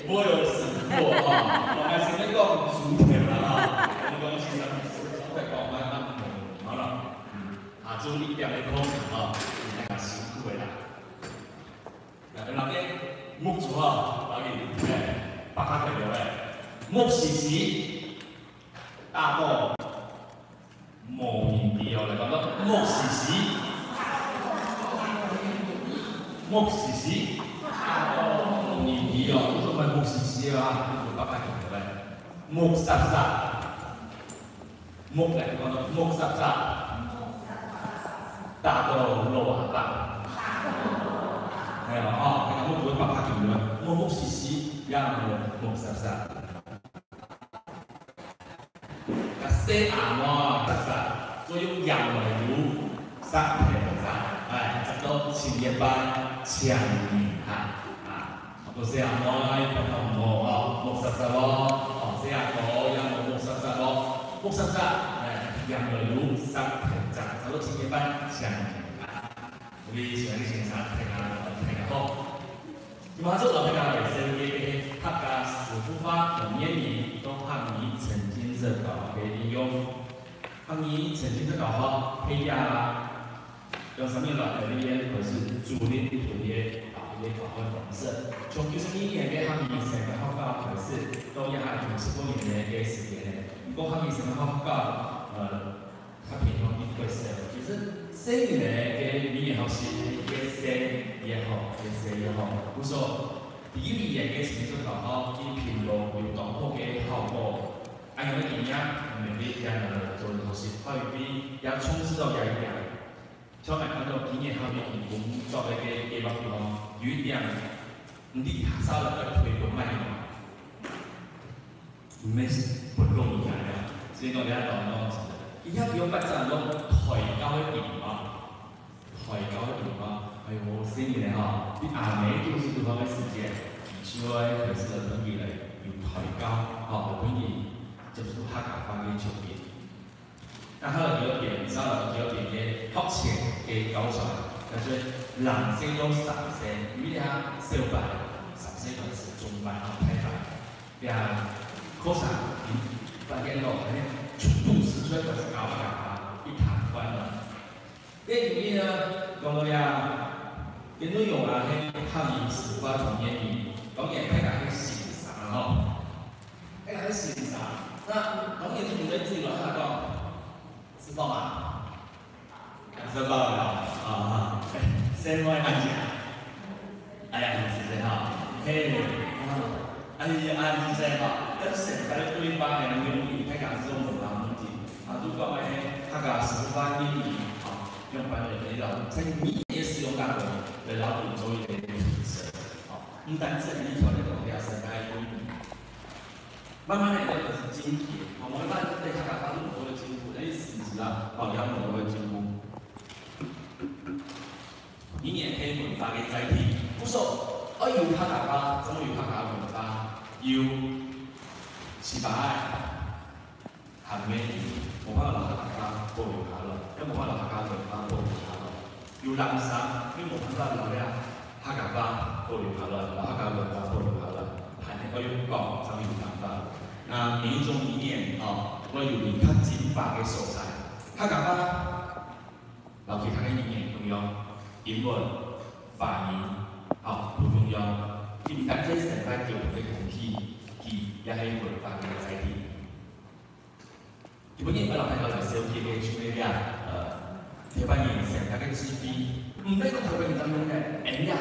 我有识货哈，我们先讲主题啦哈，我们讲先生快讲完啦，好了，下周你点的考试哈，大家辛苦的啦。人哋木做啊，老李，白卡條嘅木時時大到無面啲，我哋講得木時時，木時時大到無面啲哦，呢個唔係木時時啊，白卡條嘅木實實，木嚟講到木實實，大到路下白。係啊，哦，你講木白卡條嘅，木時時也木實實。西亞嘛，實實，所以人為如三平實，直到前一班前年到西亞嘛，不同木哦，木實實咯，西亞果有木實實咯，木實實，人為如三平實，直到前一班前年你喜歡啲先生聽好。今嘛做老朋友嘅生意，客家師傅花5年都客語曾經熱搞嘅應用，客語曾經熱搞好配呀啦，用什麼來嘅呢啲？就是主力土嘢啊，嘢搞嘅方式。從91年嘅客語成個學校開始，到也係90多年嘅時間。不過客語成個學校較偏向於特色，其實新年嘅語言學習。也好，也好，不說第一年嘅成績搞好，啲評論會講好嘅效果。按咁嘅點樣，我哋人做學習，可以比也充實到也一樣。像我看到今年考慮我們作為嘅計劃地方，有一點唔啲學生嘅推動慢啲，唔係不容易嘅，所以我哋喺度講，而家要發展到抬高一點啊，抬高一點啊。哎呦，新年哈，你阿妹就是多方嘅時間，需要開始嘅本意嚟要抬高，好，本意就是客家話嘅重點。但係有點，稍後有點嘅學前嘅教材，就是男性有3歲，女嘅小班，3歲就是中班啊，排班，呀，課程發現到全部是出就是教客家話，一談關了。呢邊呢，講到呀。因為用啊，迄客語詞話同英語，當然睇下去欣賞吼，睇下去欣賞。那當然就唔使自己落下講，知道嗎？知道了啊，先我看一下。哎呀，是這哈，嘿，哎呀，是這哈，但是在對方嘅那個英語，睇下是用乜問題？如果係客家詞話英語，用翻嚟呢度，在你也使用單位。對老闆做一點點提升，唔單止你條那個要生態公益，慢慢嚟個是經驗，我們慢慢對客家話都會進步，那事實啦，保養都會進步。你也可以文化嘅載體，不說，有客家話，總有客家文化，有西巴愛、韓美語，冇法老客家話保留下來，因冇法老客家文化保留下來。有南山，因為我看到老咧客家話保留下來，客家文化保留下來，係可以講就有辦法。那每一種語言我有你較精華嘅素材。客家話，尤其他嘅語言重要，英文、法語都重要。佢唔單止成塊叫嘅空氣，佢也係文化嘅載體。基本上我哋睇到係小嘅嘅處理台灣人成日嘅資費，唔俾個台灣人咁樣嘅，呀，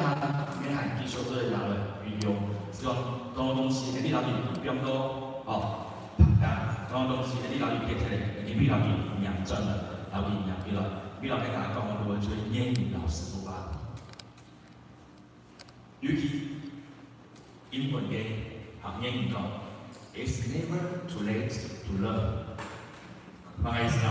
你係技術最難嘅運用，是講當東西你老闆不用多龐大，當東西你老闆俾出嚟，你俾老闆養真嘅，老闆養俾老闆講我會做英語老師傅法，尤其英文嘅英語講 ，It's never too late to learn，乜意思啊？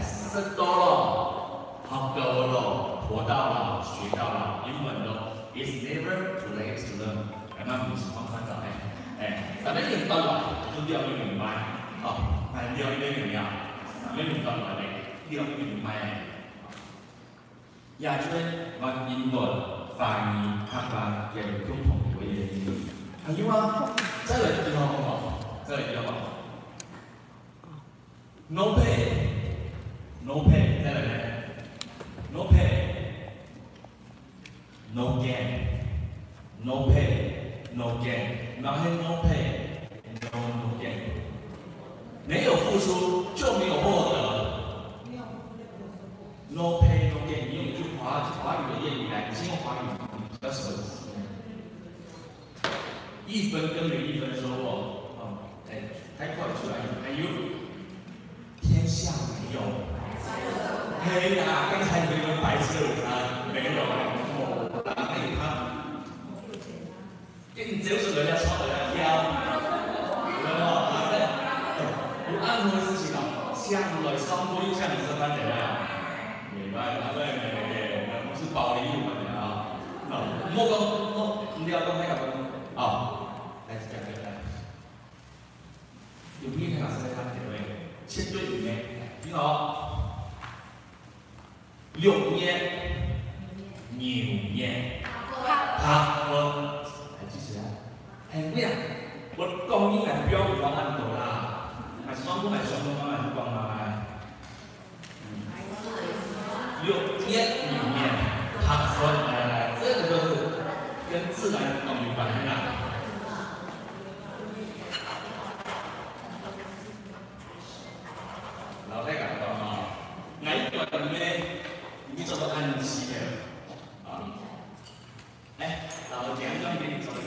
識多咯，學到咯，活到咯，學到咯，英文咯 ，It's never too late to learn。咁樣唔是講翻就係，10年到來都要明白，係要明白，10年到來你要明白。也就是我英文、翻译看法也有共同的原因。还有啊，再来地方好不好？再来地方好不好 ？No pay, no pay， 再来呢 ？No pay, no gain, no pay, no gain， 然后 no pay, no gain， 没有付出就没有获得。No pay, no gain， 你用一句华语的谚语来，先用华语，叫什么意思？一分耕耘一分收获，太快出来，还有天下没有。嘿啦，刚才你们白吃了午餐，没有，那你看，你就是人家抄人家挑，有没有？有暗中的事情啊，向来双多又向你这番人啊。明白，我们不是保利物的啊。莫讲，不要讲那个啊。来讲来，有咩老师在看点位？切对里面，听好。用烟，牛烟，他分，来记起来。不呀，我讲你来标我按到啦，买双工买双工，买不光嘛。用烟里面，它分来，这个都是跟自然动有关系啦。老太讲到啊，哪一段里面你做到安息的啊？老两段给你做的，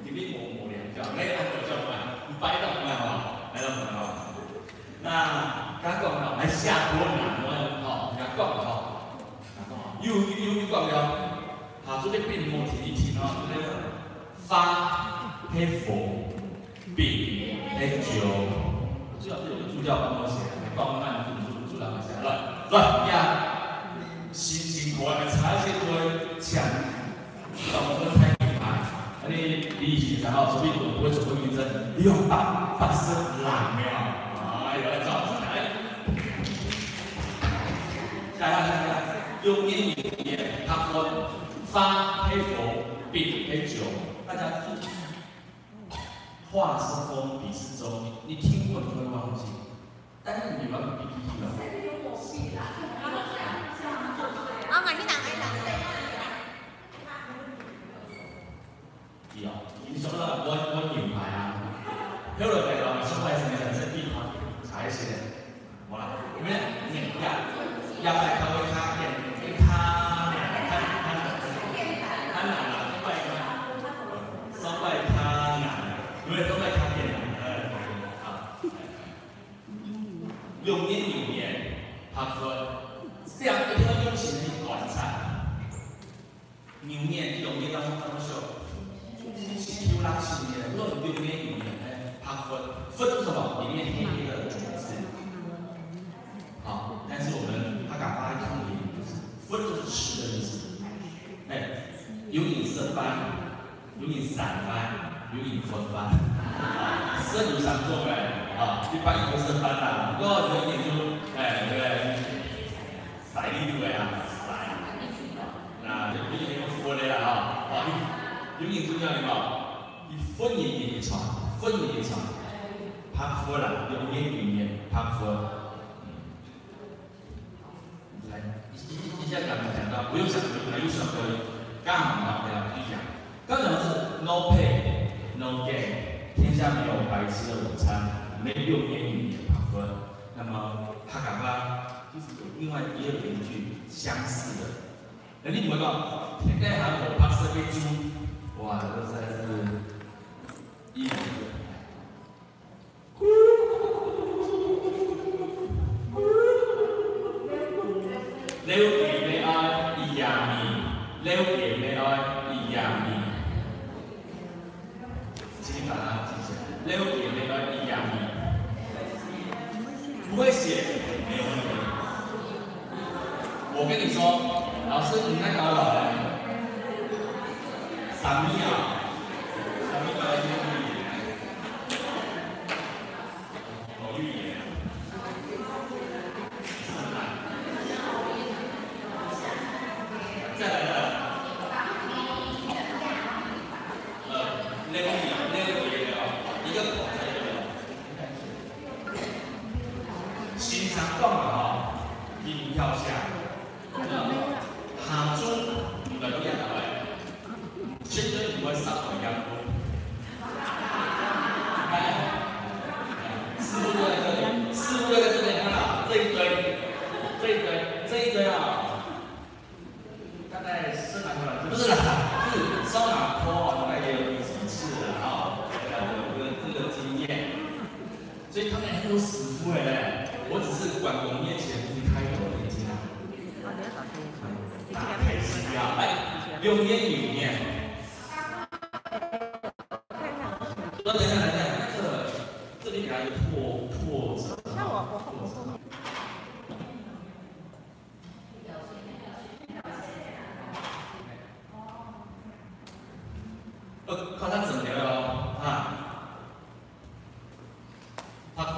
你别模两段，那按照叫嘛，你摆到不好，来到不好。那刚讲到来下多难哦，刚讲哦，又讲了，做啲变模提一提哦，这个发黑佛饼黑酒，最好是有个助教帮我写，帮慢助长写来呀，辛苦啊，查一些多抢，让我们太厉害，你以前才好，所以我不会走回民生，用把是懒苗，有人找出来。下，用英语念，他说发黑佛，饼黑酒，大家记。话是风，笔是舟，你听过你就会忘记，但是你要有 PPT 了。有，你说了我牛排啊，后来来到说来什么人生地方查一些，好了，因为你要来开会卡店，给他因为都在看电影，用英语念，他说这样一定要用起很短暂。牛念用英当中说，是 Q 拉起念，如果用英语念，他分是什么？里面黑黑的种子。好，但是我们他敢发一通语，就是分就是吃的意思。有饮色斑，有饮散斑。有引分班，生如常做一般一个是班啦，不过有研究，对不对？赛力度赛，那有研究分的啦有研究叫什么？以分研长，拍分啦，用英语念拍分。来，一下讲到，不用想，又想可以，刚好继续讲，刚讲的是 no pay。No gain， 天下没有白吃的午餐，没有言语也爬分。那么他讲啦，就是有另外第二个一句相似的。那你怎么讲？天天喊我拍摄被猪，哇，这实在是一模一样。了解咩爱一样米，了解咩爱一样米。请把它记起来。了解那个一样米，不会写没有问题。我跟你说，老师你那个了，三米啊，三米的英语，口语言，下中原來嗰啲人係咪？絕對唔會失去陰功。師傅就在這裡，師傅就在這裡，看到這一堆啊，大概是哪個了？不是啦，是燒馬坡，大概也有幾次了啊，有這個經驗，所以他們很多師傅嘞，我只是管我面前是開頭的眼睛啊。大開心啊！來，6年裡面，等一下，那個這裡給他一個破折。那我靠他整條了啊！他說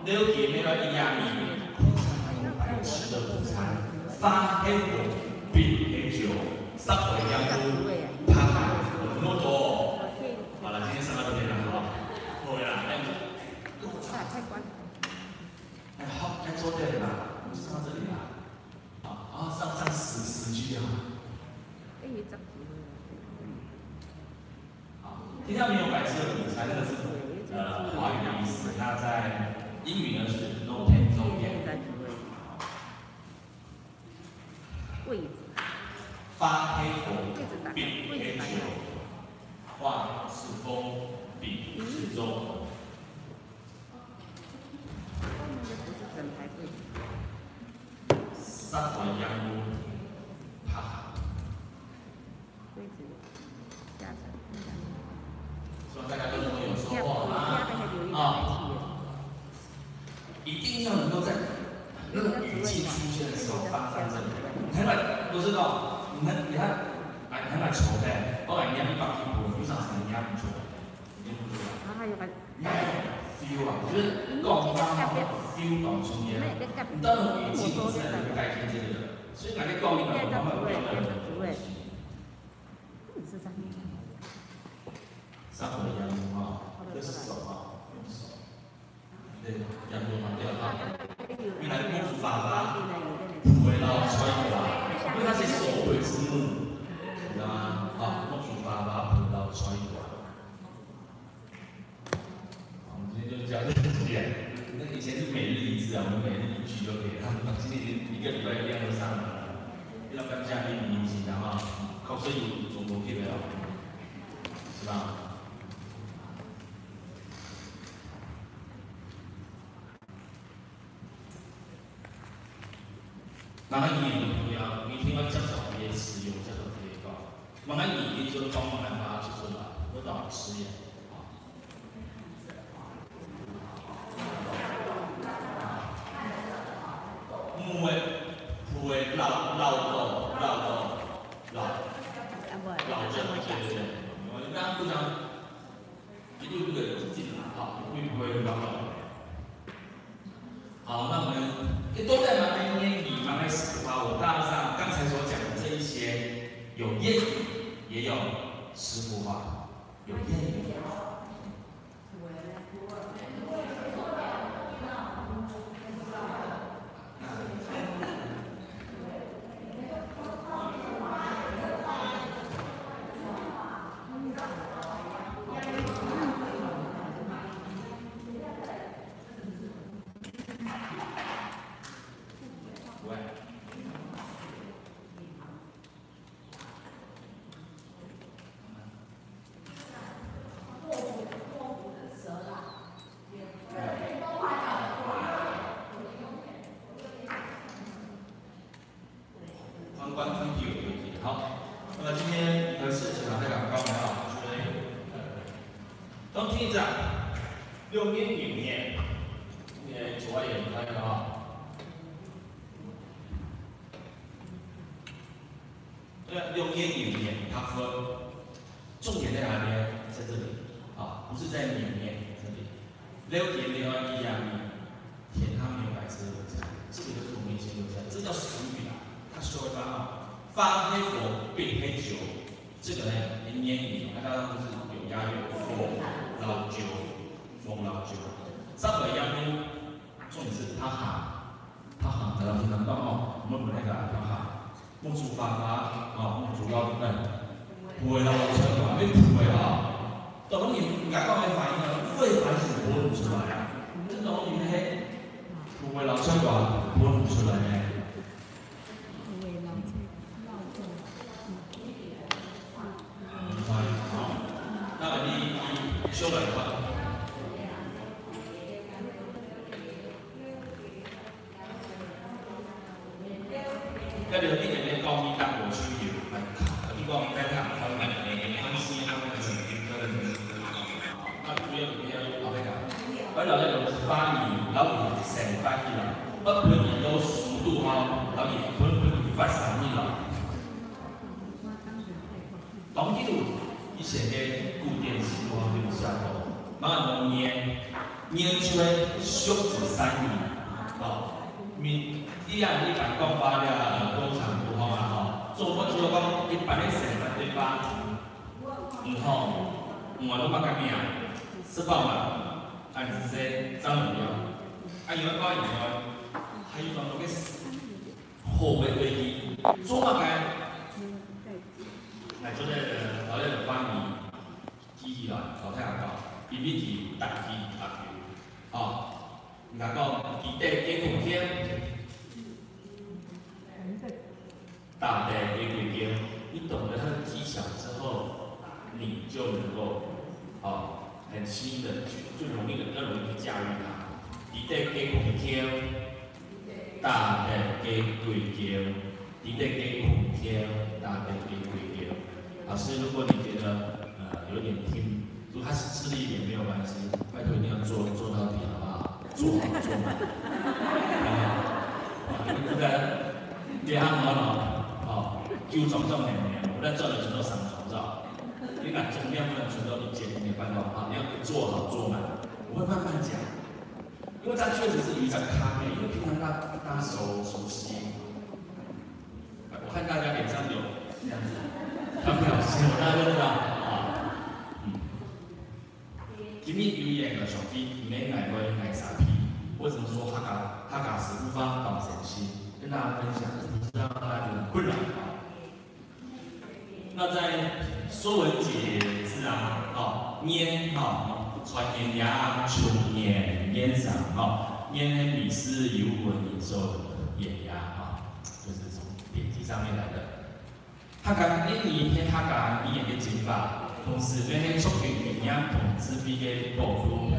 ，6點那個意大利通常還有白吃的午餐，發黑火餅黑酒，撒回香菇，拍海，很多多。好了，今天上到這邊了，好。好啦，哎，好，該做對了啦，上到這裡啦。啊，上10句啊。好，天下沒有白吃的午餐，這個是華語的意思。那在英語呢是 no pain no gain。位置。發黑火餅黑酒，畫是風餅是粥。撒回香菇，拍海。位置下沉。希望大家都能夠有收穫啊！一定要能夠在那個語境出現的時候放在這裡。你睇都知道，你看，你買球的，我買一把蘋果，非常成人家不錯，已經不錯了。然後還有個 feel 啊，就是講方法 feel 到中間，你到那個語境你才能夠改變這個。所以哪個高音啊，慢慢變的。撒回香菇啊，這是手啊，用手。對，香菇嘛，對啊。原來木薯粑粑不會到川華，因為那些手尾是木，你知道嗎？啊，木薯粑粑不會到川華。好，我們今天就講這些。那以前是每日一次啊，我們每日一句就可以了。今天一個禮拜一樣都上了，一到放假一年級的哈，考試有總共批了，是吧？慢慢演不要，你聽我介紹也使用這個配方。慢慢演就幫忙來發就是了，我導師也。木味、土味、老正，對對對。你剛剛不講，一步一步的進來，好，一步一步老。好，那我們都在慢慢演繹，慢慢思考。我大上剛才所講的這一些，有諺語，也有師傅話，有諺語。6年裡面，左眼看到啊，6年裡面，它分重點在哪邊？在這裡啊，不是在裡面，這裡。6點0一樣，甜湯沒有白色的午餐，這個就是我們以前留下，這叫俗語啊，它說的啊。发黑佛变黑酒，这个呢，连烟语，大家都是有押韵，佛老酒，风老酒。上回押韵，重点是他喊，咱们能讲哦，我们那个他喊，木竹发发，哦，木竹要不会老车嘛，要不会啊，当然你外国的反应啊，会反是播不出来啊，这当然嘿，不会老车嘛，播不出来呢。那你修来的话，那你那个高一大国区有来看，你讲在看他们安溪他们的那主要里面有老那个，而老那个翻译，老语成翻译啦，不本语都速度哈，老语本语发散译啦。当地以前的古典时光就是下头，马上年就会休止3年，你讲法了，工厂不好啊吼，做我做讲一般的生产对吧？我都不敢讲，18万，按这些张目标，按你们发现没？还有那个后备飞机，做嘛该？做老一个翻译机器人，老太阳讲，伊面是大机大机，人家讲伊地几公斤，大地几公斤，你懂得它的技巧之后，你就能够很轻易的就容易去驾驭它。伊地几公斤，大地几公斤，伊地几公斤，大地几公斤。老师，如果你觉得有点听，如果他是吃力一点没有关系，拜托一定要做到底，好不好？做满，不然你按我就种种两年，我在做的全都上床照，你把重量不能全都一节你办到好，你要做好做满，我会慢慢讲，因为这确实是有一张咖啡，因为平常大家熟悉，我看大家脸上有这样子。他表示我大家都知道今天有演个小弟，没买过买傻逼。为什么说哈嘎史不发搞神奇？跟大家分享，让大家觉得困扰。那在《说文解字》烟传言呀，穷言烟嗓烟米丝有文引受眼呀就是从典籍上面来的。他讲印尼迄他讲语言的进法，同时咧迄促进营养同智慧的保护。对，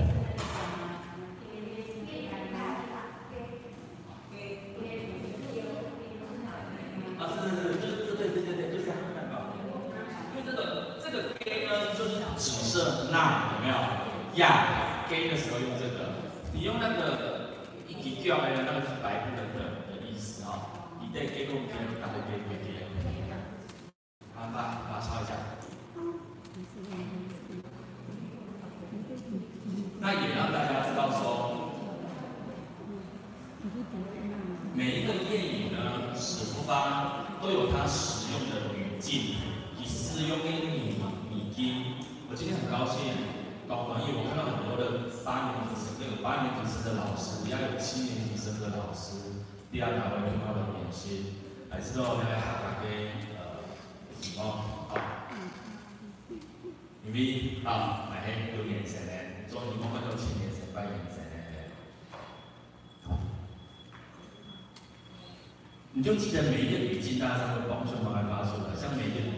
就是这样看到。因为这个 gay 呢，就是紫色钠有没有？亚 gay 的时候用这个，你用那个一体调那个是白不冷的意思你对 gay 共 gay 打对 gay。把它抄一下。那也让大家知道说，每一个谚语呢，史书方都有它使用的语境，以适用于你听。我今天很高兴，高朋友，我看到很多的8年级生的老师，也有7年级生的老师，第二台湾很好的点心，来知道原来他大家因为买迄有眼神咧，终于我看到青眼神、白眼神咧。你就记得每一个语境，大家会帮助慢慢发出来，像每一个语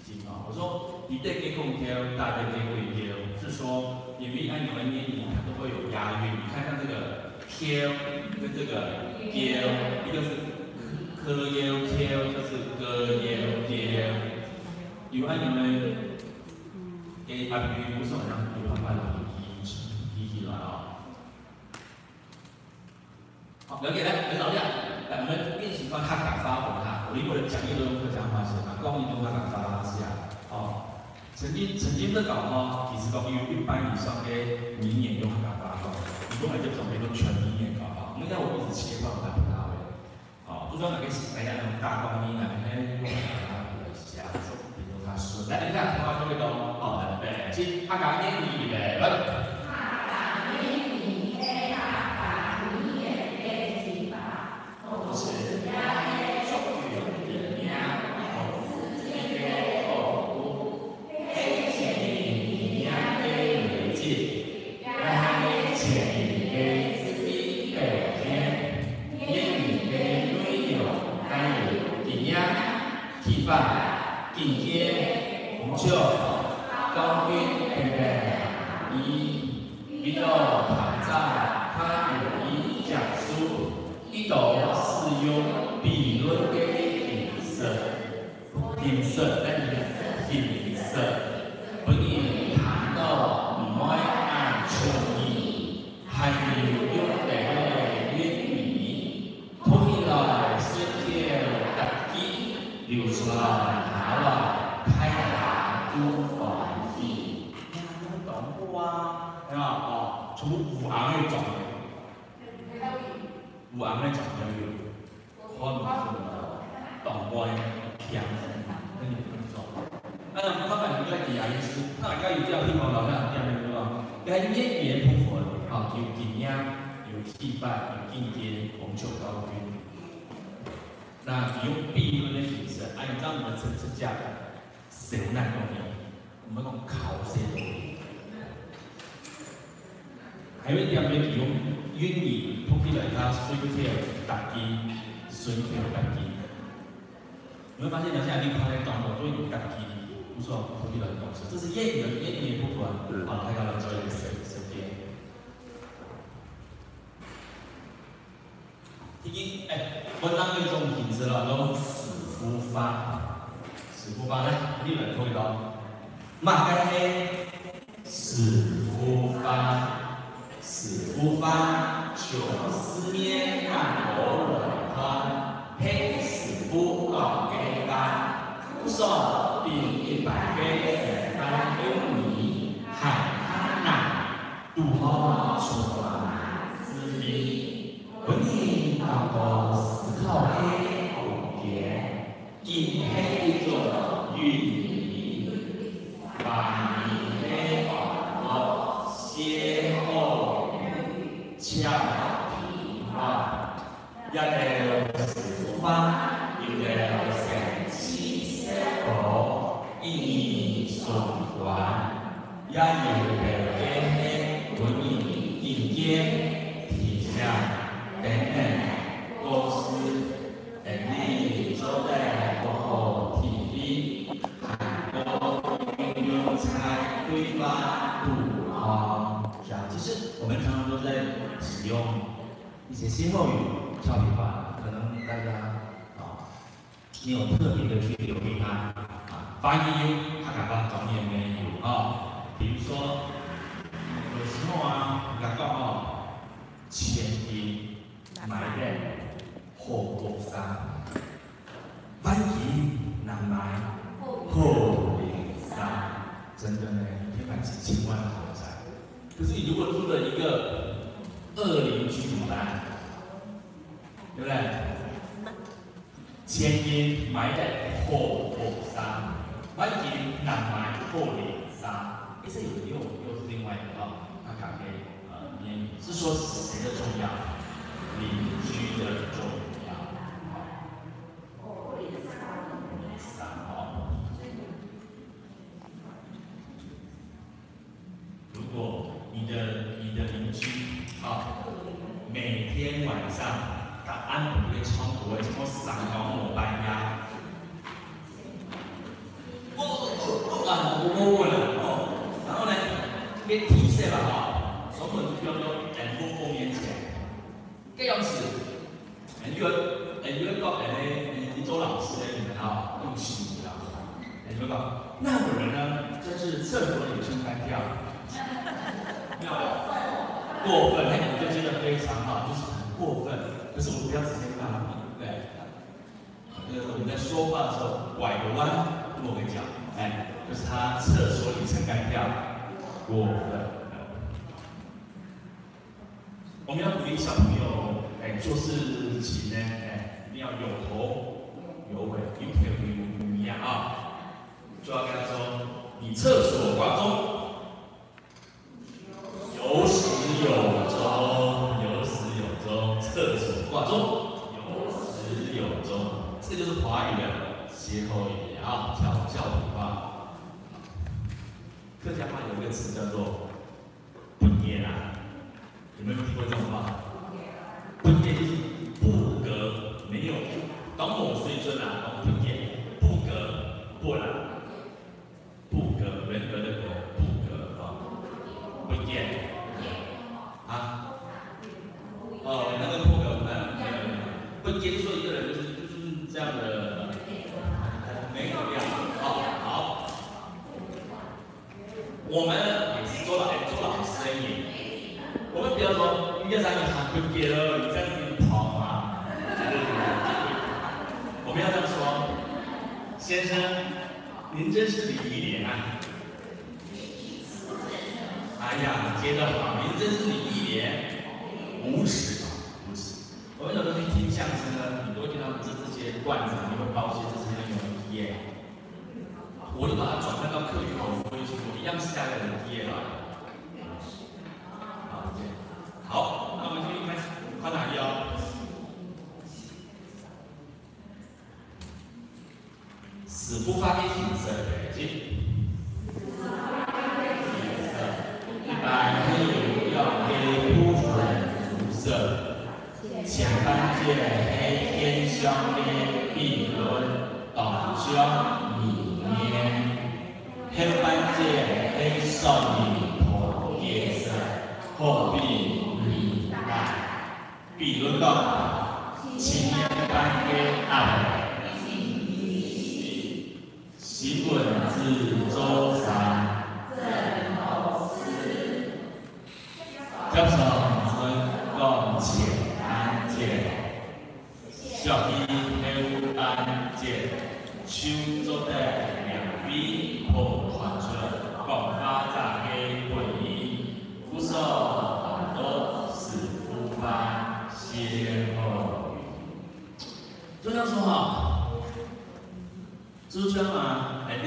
境我说一对给空调，大对给会调，是说因为按你们念语，它都会有押韵。你看看这个调跟这个调，一个是科调调，就是歌调调。有按你们。给把语不是好像有办法提起来好，了解了，很老样。来，我们练习发哈嘎发文我离我的讲义都用客家话写公益用哈嘎发是曾经的搞其实讲有1班以上的明年用哈嘎发你根本就准备都全明年搞我们要我一直切换我才不大会就算那个哎呀，那种大光衣，那个用啊，写啊，比如他顺。来，你看，听我这个都好的，对，去他讲英语的，来。顶尖红袖高军配备一斗躺在他有一讲书，一斗是用比论给品色，但是品色，本以谈到唔爱按创意，还有用地嘅粤语，统一来世界特技流出来。开达都防疫，懂不啊？对吧？哦，从五行去做，五行去做都要，可能是懂我强，那你不做。那他们在底下意思，那而家要有地方留下点咩咯？跟语言不符啊，有经验、有气派、有境界，红袖高军。那你用悖论的形式，按照你的层次价。谁难容易？我们讲考试容易。还有一点要利用英语，通起来它随便打击，随便打击。你会发现，现在你看那动作都有打击，不错，通起来动词，这是谚语的不符啊。好，大家来做一个实践。第一，我当一种形式了，用死夫法。死夫法呢，你们可以到马该黑死夫法，死夫法求思面看我软宽，黑死夫搞给干，不说第100个单用你海滩南，杜好出来自立，本你那个思考黑后边。以黑做寓意，把你黑和歇后俏皮话，一个是复方，一个是七色口，意义双关，也有个给黑文艺顶尖体现等等公司能力所在。才规范不好，是啊，其实我们常常都在使用一些歇后语、俏皮话，可能大家没有特别的去留意它发音，它感到早年没有比如说有时候感到前因埋在后果上，反应难埋后领上。真的呢，一天买几千万的豪宅，可是你如果住了一个恶邻居怎么办？对不对？前因埋在后果上，反应难埋后领上。这又是另外一个他讲的谚语，是说谁的重要？邻居的重要。如果你的邻居每天晚上他按你的窗户会经过3高某半压，然后呢，给提示吧所以就叫做人夫后面前，这样子，如果你做老师的你们用心你们讲那个人呢，真是厕所里撑杆跳。过分，我就觉得非常好，就是很过分。可是我不要直接骂你，对。我们在说话的时候拐个弯，我跟你讲，就是他厕所里撑杆跳，过分。我们要鼓励小朋友，做事情呢，一定要有头有尾，有头有尾呀啊，就要跟他说，你厕所挂钟。 有始有终，有始有终，厕所挂钟，有始有终，这就是华语的歇后语啊，俏皮话。客家话有一个词叫做“不言”啊，有没有听过这种话？不言就是不格，没有到某水准啊，不言，不格，不啦，不格，人格的格，不格啊，不言。 啊，哦，那个破格没有，会接受一个人就是这样的，没有量。好，我们也是做老生意，我们不要说你这上面喊不接了，你这样子跑嘛，我们要这样说，先生，您真是礼仪廉啊。 哎呀，接得好，您真是礼义廉，无耻，无耻。我们有时候去听相声呢，你都会听到这些段子，你会报一些这些很有意义。我就把它转换到客语口语，我一样是下来的业了。好，那我们继续开始，看哪里哦？使不发给景色，请。 白日要黑铺粉涂色，前半截黑天香的碧轮倒将里面，黑半截黑少女头颜色，后壁里带，碧轮到青年半的爱，习文字周三。 叫上春光浅安见，小衣黑安见，秋周的两边红团春，广发在黑回忆，不受很多是不发歇后语。就这样说哈，朱圈嘛，你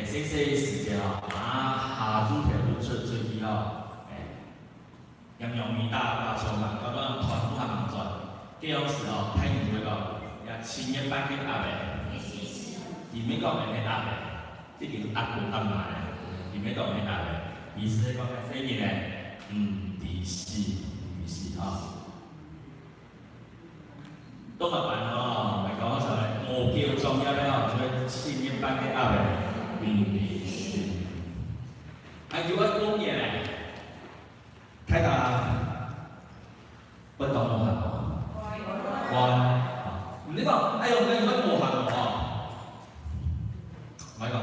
细时间下主条都出去了。 洋洋米大小嘛，搞到团不行转，这样时哦，太严重了，呀，青年班给压嘞，里面讲的那压嘞，这个是压不压嘛嘞，里面讲的压嘞，意思是讲个非你嘞，底细啊，都麻烦哦，咪讲啥嘞，无叫重要嘞哦，就青年班给压嘞，底细，还有个公业嘞。 睇下不當冇行喎，關呢個哎呦，你而家冇行喎，唔係講，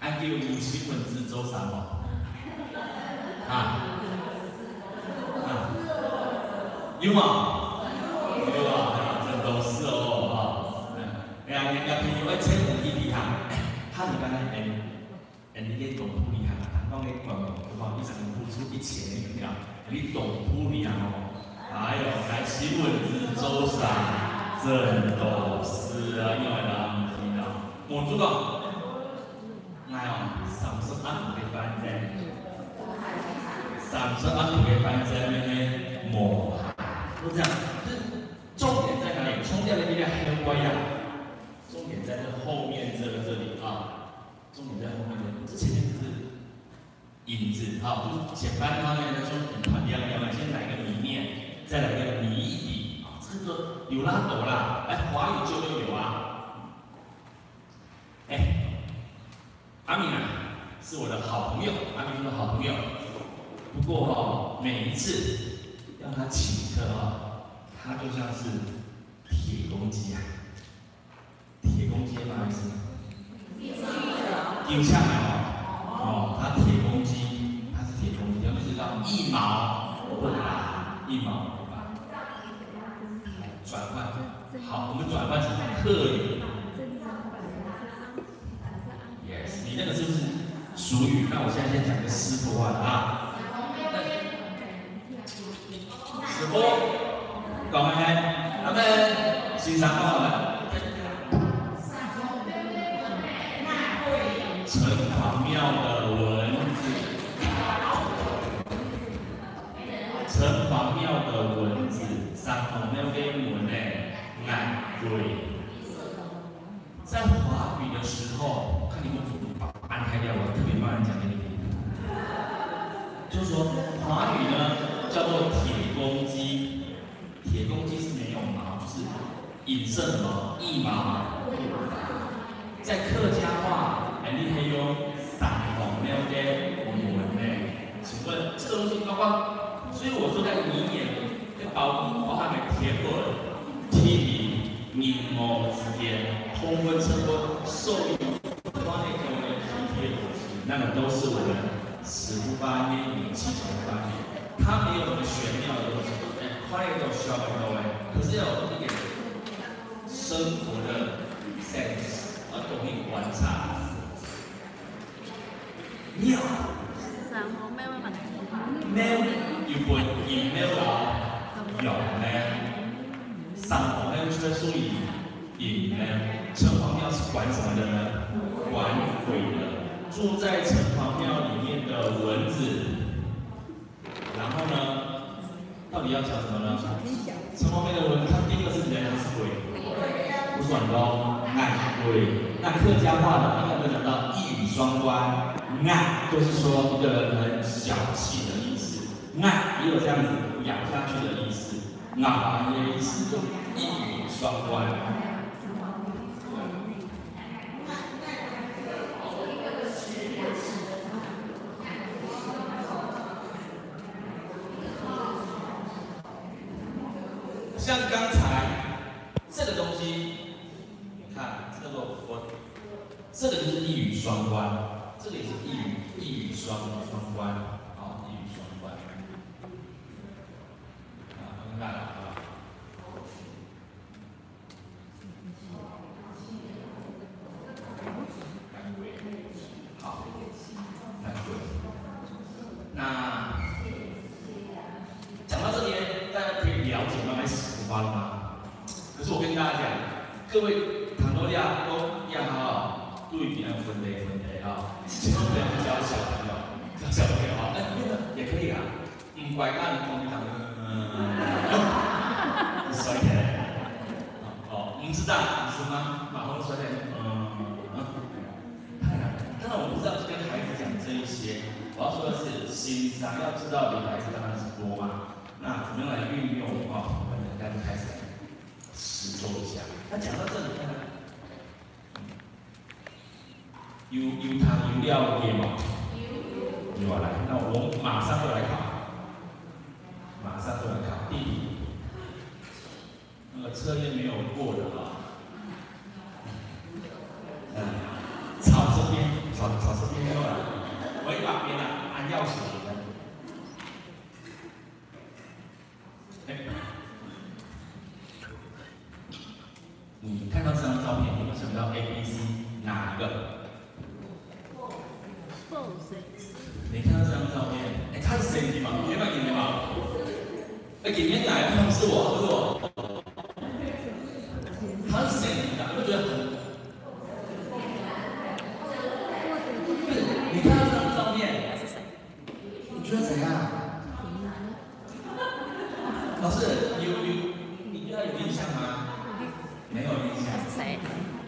按叫你新聞自周三喎，有嘛？有啊，這都是哦，哎呀，人家朋友愛請我一地行，他你剛才你嘅總部厲害嘛？講嘅講，一場付出1000有沒有？你總部厲害哦。還有來新聞之周三，真都是啊，因為啦，唔知道。我主講，哎呀，30嘅反正，30嘅反正咩磨，都這樣。重點在哪裡？沖掉的力量很乖呀。重點在這後面這裡啊。 重點在後面的，這前面只是引子啊，就是簡單方面的重點團兩樣，先來個謎面，再來個謎底啊，這個有啦懂啦，哎，華語就都有啊。哎，阿敏啊，是我的好朋友，阿敏是我的好朋友。不過哦，每一次讓他請客哦，他就像是鐵公雞啊，鐵公雞什麼意思？ 有下来哦，它鐵公雞，它是鐵公雞，就是叫一毛不拔，一毛不拔。来轉換，好，我們轉換成客語。Yes， 你那個是不是俗語？那我現在先講個師傅話啊。師傅，講咩？阿們，師欣赏好了。城隍庙的蚊子，城隍庙的蚊子，三隍庙的蚊呢，眼鬼。在华语的时候，我看你公主把安排掉，我特别帮人讲给你听。就是说，华语呢叫做铁公鸡，铁公鸡是没有毛，就是引射什么一毛。在客家话，你还用三隍庙的蚊呢？请问这个东西包括，所以我说在谜面包含的铁棍、铁皮、面膜之间，通婚成婚、受孕、关内口的体贴东西，那个都是我们史书发音、语气从发音，它没有什么玄妙的东西，快乐都需要很多哎，可是要有一点生活的 sense， 要懂得观察。喵。三號喵乜問題？喵要背現喵啊，有喵。三號喵就属於隱喵。城隍廟是管什麼的呢？管鬼的。住在城隍廟裡面的蚊子，然後呢，到底要講什麼呢？城隍廟的蚊，它第一個是人還是鬼？不是廣東，愛鬼。那客家話呢？剛才我們講到一語雙關。爱就是说一个人很小气的意思，爱也有这样子养下去的意思，爱的意思就一语双关。像刚才这个东西，你看这个叫做佛，这个就是一语双关。这里是一语双关，好，一语双关。啊，明白了啊。好，那讲到这边，大家可以了解慢慢史书发了吗？可是我跟大家讲，各位倘若要好，注意别人分类啊。千万不要教小朋友，教小朋友啊，也可以啊，乖，那你光讲甩起来，哦，知道是吗？马上甩起来，太难了。当然我不知道跟孩子讲这一些，我要说的是欣赏，要知道你孩子当然是多嘛，那怎么样来运用啊？我们大家就开始实做一下。那讲到这里呢？有糖有料给吗？有啊，来，那我马上就来考，弟弟，那个测验没有过的啊，草这边过来，我一把边啊，按钥匙的。你看到这张照片，你会想到 A、B、C 哪一个？你看到这张照片，他是谁吗？你们演的吗？里面哪一个是我？他是谁？你会觉得很……你看到这张照片，你觉得怎样？老师，你对他有印象吗？没有印象。谁？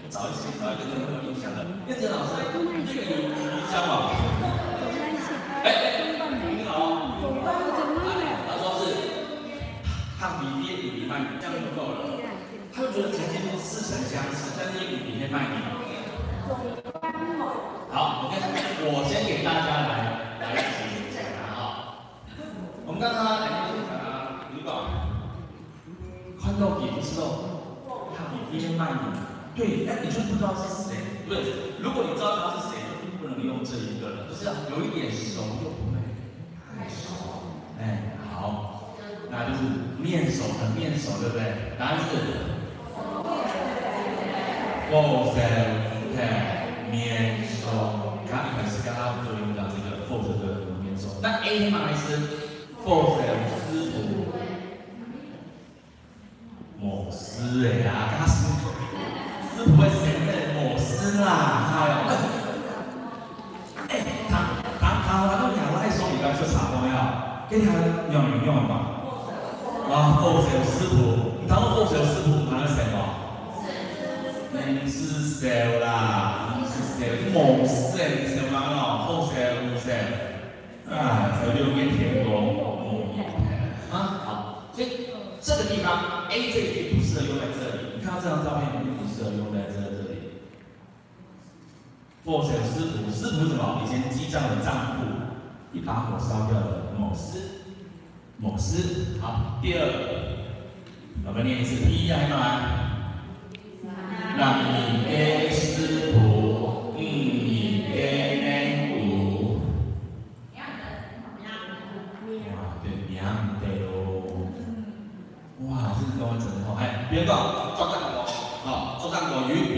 找一个对他有印象的。燕子老师，这个有印象吗？你好。他说是汉比耶比曼，这样就够了。他就觉得曾经似曾相识，但是比那慢一点。好，我先给大家来解答哈。我们刚刚如果看到笔的时候，汉比耶慢一点。对，但你却不知道是谁。对，如果你知道他是谁，就不能用这一个了，就是要有一点熟又不会太熟。好，那就是面熟，很面熟，对不对？答案是否面熟。刚一开始刚刚就用到这个否的面熟。那 A 马来斯否师傅，某师啊。跟他用用嘛。啊，佛教师傅，你当佛教师傅谈了什么？是谁啦？是谁？某谁什么哦？佛教无谁？啊，这六面天宫。啊，好，所以这个地方 A 这一句不适合用在这里。你看到这张照片，并不适合用在这里。佛教师傅，师傅什么？以前记账的账簿，一把火烧掉的某师。某师，好，第二个，我们念一次 P I 嘛，让你给师傅，你给内骨，哇，对，娘对喽，哇，这个跟我真好，哎，别讲，作战过，哦，作战过与比，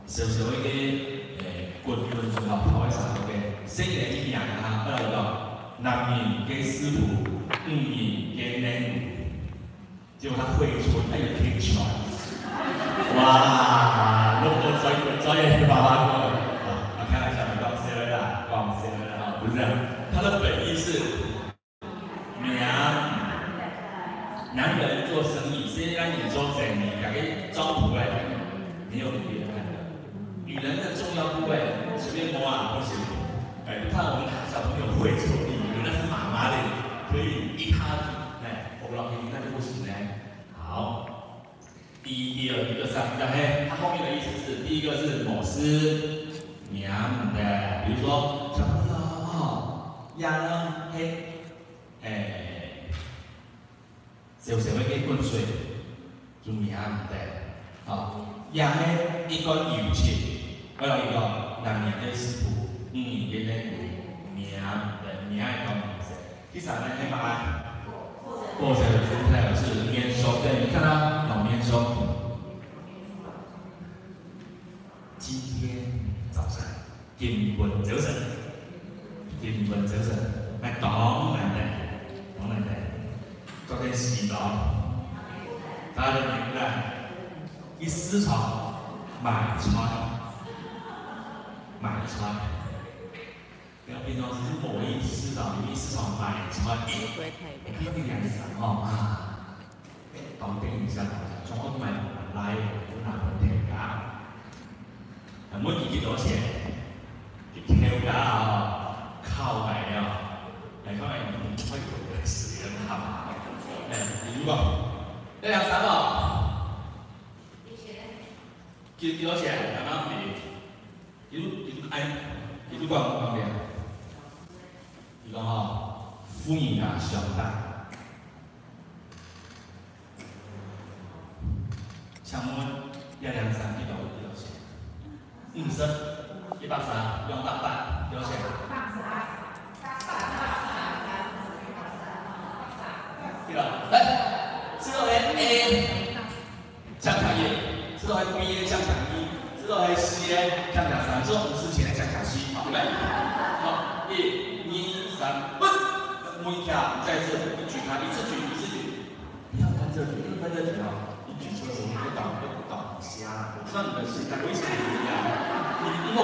少少一啲棍就好，跑一场 OK， 新人一样啊，不然我南面给师傅，面给内结果他会说，他也可以传。哇！如果专业爸爸跟我啊，开玩笑，光鲜啦，光鲜啦，不是这样。他的本意是男人做生意，先让你做生意，两个招不来，没有别人看的。女人的重要部位随便摸啊不行。哎，看我们小朋友会做力，那是妈妈的，可以一塌糊涂。哎，我老弟那就不行呢。好。第二一个上，然后它后面的意思是，第一个是某师娘的，比如说小朋友哦，养了嘿，小时候去灌水，就娘的，好，养的一个油钱，我有一个男人的师傅，给那娘的娘一个名字，第三呢，黑马。或者蔬菜是面收，对，你看它有面收。今天早上金本早晨，金本早晨，係當然的，昨天洗澡，大家都明白，一市場買菜。不要变成是某一市场里面市场买菜，一定两三哦啊，当地一下，从我买来我拿回天价，每件幾多錢？天價啊，靠買了，嚟靠買唔可以做嘅事嘅嘛，如果一兩三哦，幾多錢？啱啱你，幾多方便？一個哈，歡迎啊上當。請問123幾多錢？50、130，用大半幾多錢？對了，來，這個係 A 降強1，這個係 B 降強1，這個係 C 降強3，這種50錢降強7，好，來，好，1、2、3，奔，摸一下，再次一舉它，一次舉，不要翻這舉，翻這舉啊，你舉錯的時候會倒下，我知道你的心態為什麼不一樣，你不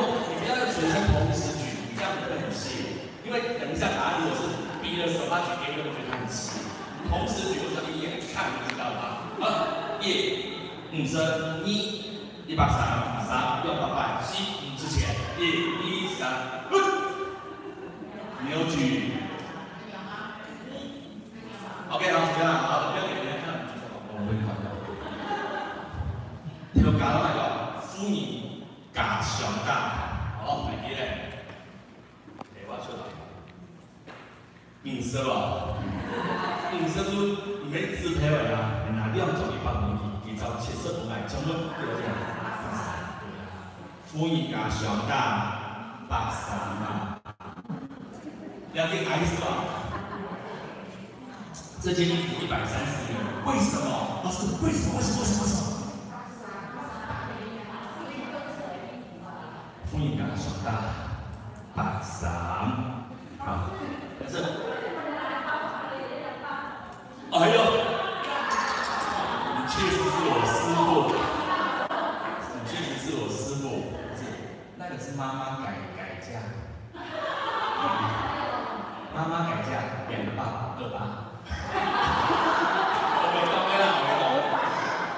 要隨身同時舉，你這樣會很稀，因為等一下答案如果是 B 的時候，他舉 A 的會覺得很稀，同時舉或者一眼看就知道了，1、2、3、1、130、用到半7之前，1、2、3，奔。没有举。OK， 好，这样好的，不要给人家看，我会看到。就搞到那个婦兒假上當，好，嚟啲咧，我出嚟。色啊，色都沒支配了呀，哪地方做一百年，佢就切實唔係，全部都係婦兒假上當，83嘛。了解意思吧？这件衣服130元，为什么？老师，为什么？歡迎大家上當83，好，但是，哎呦，你確實是我師傅，那個是媽媽改嫁。妈妈改嫁2爸2爸。我没到没啦，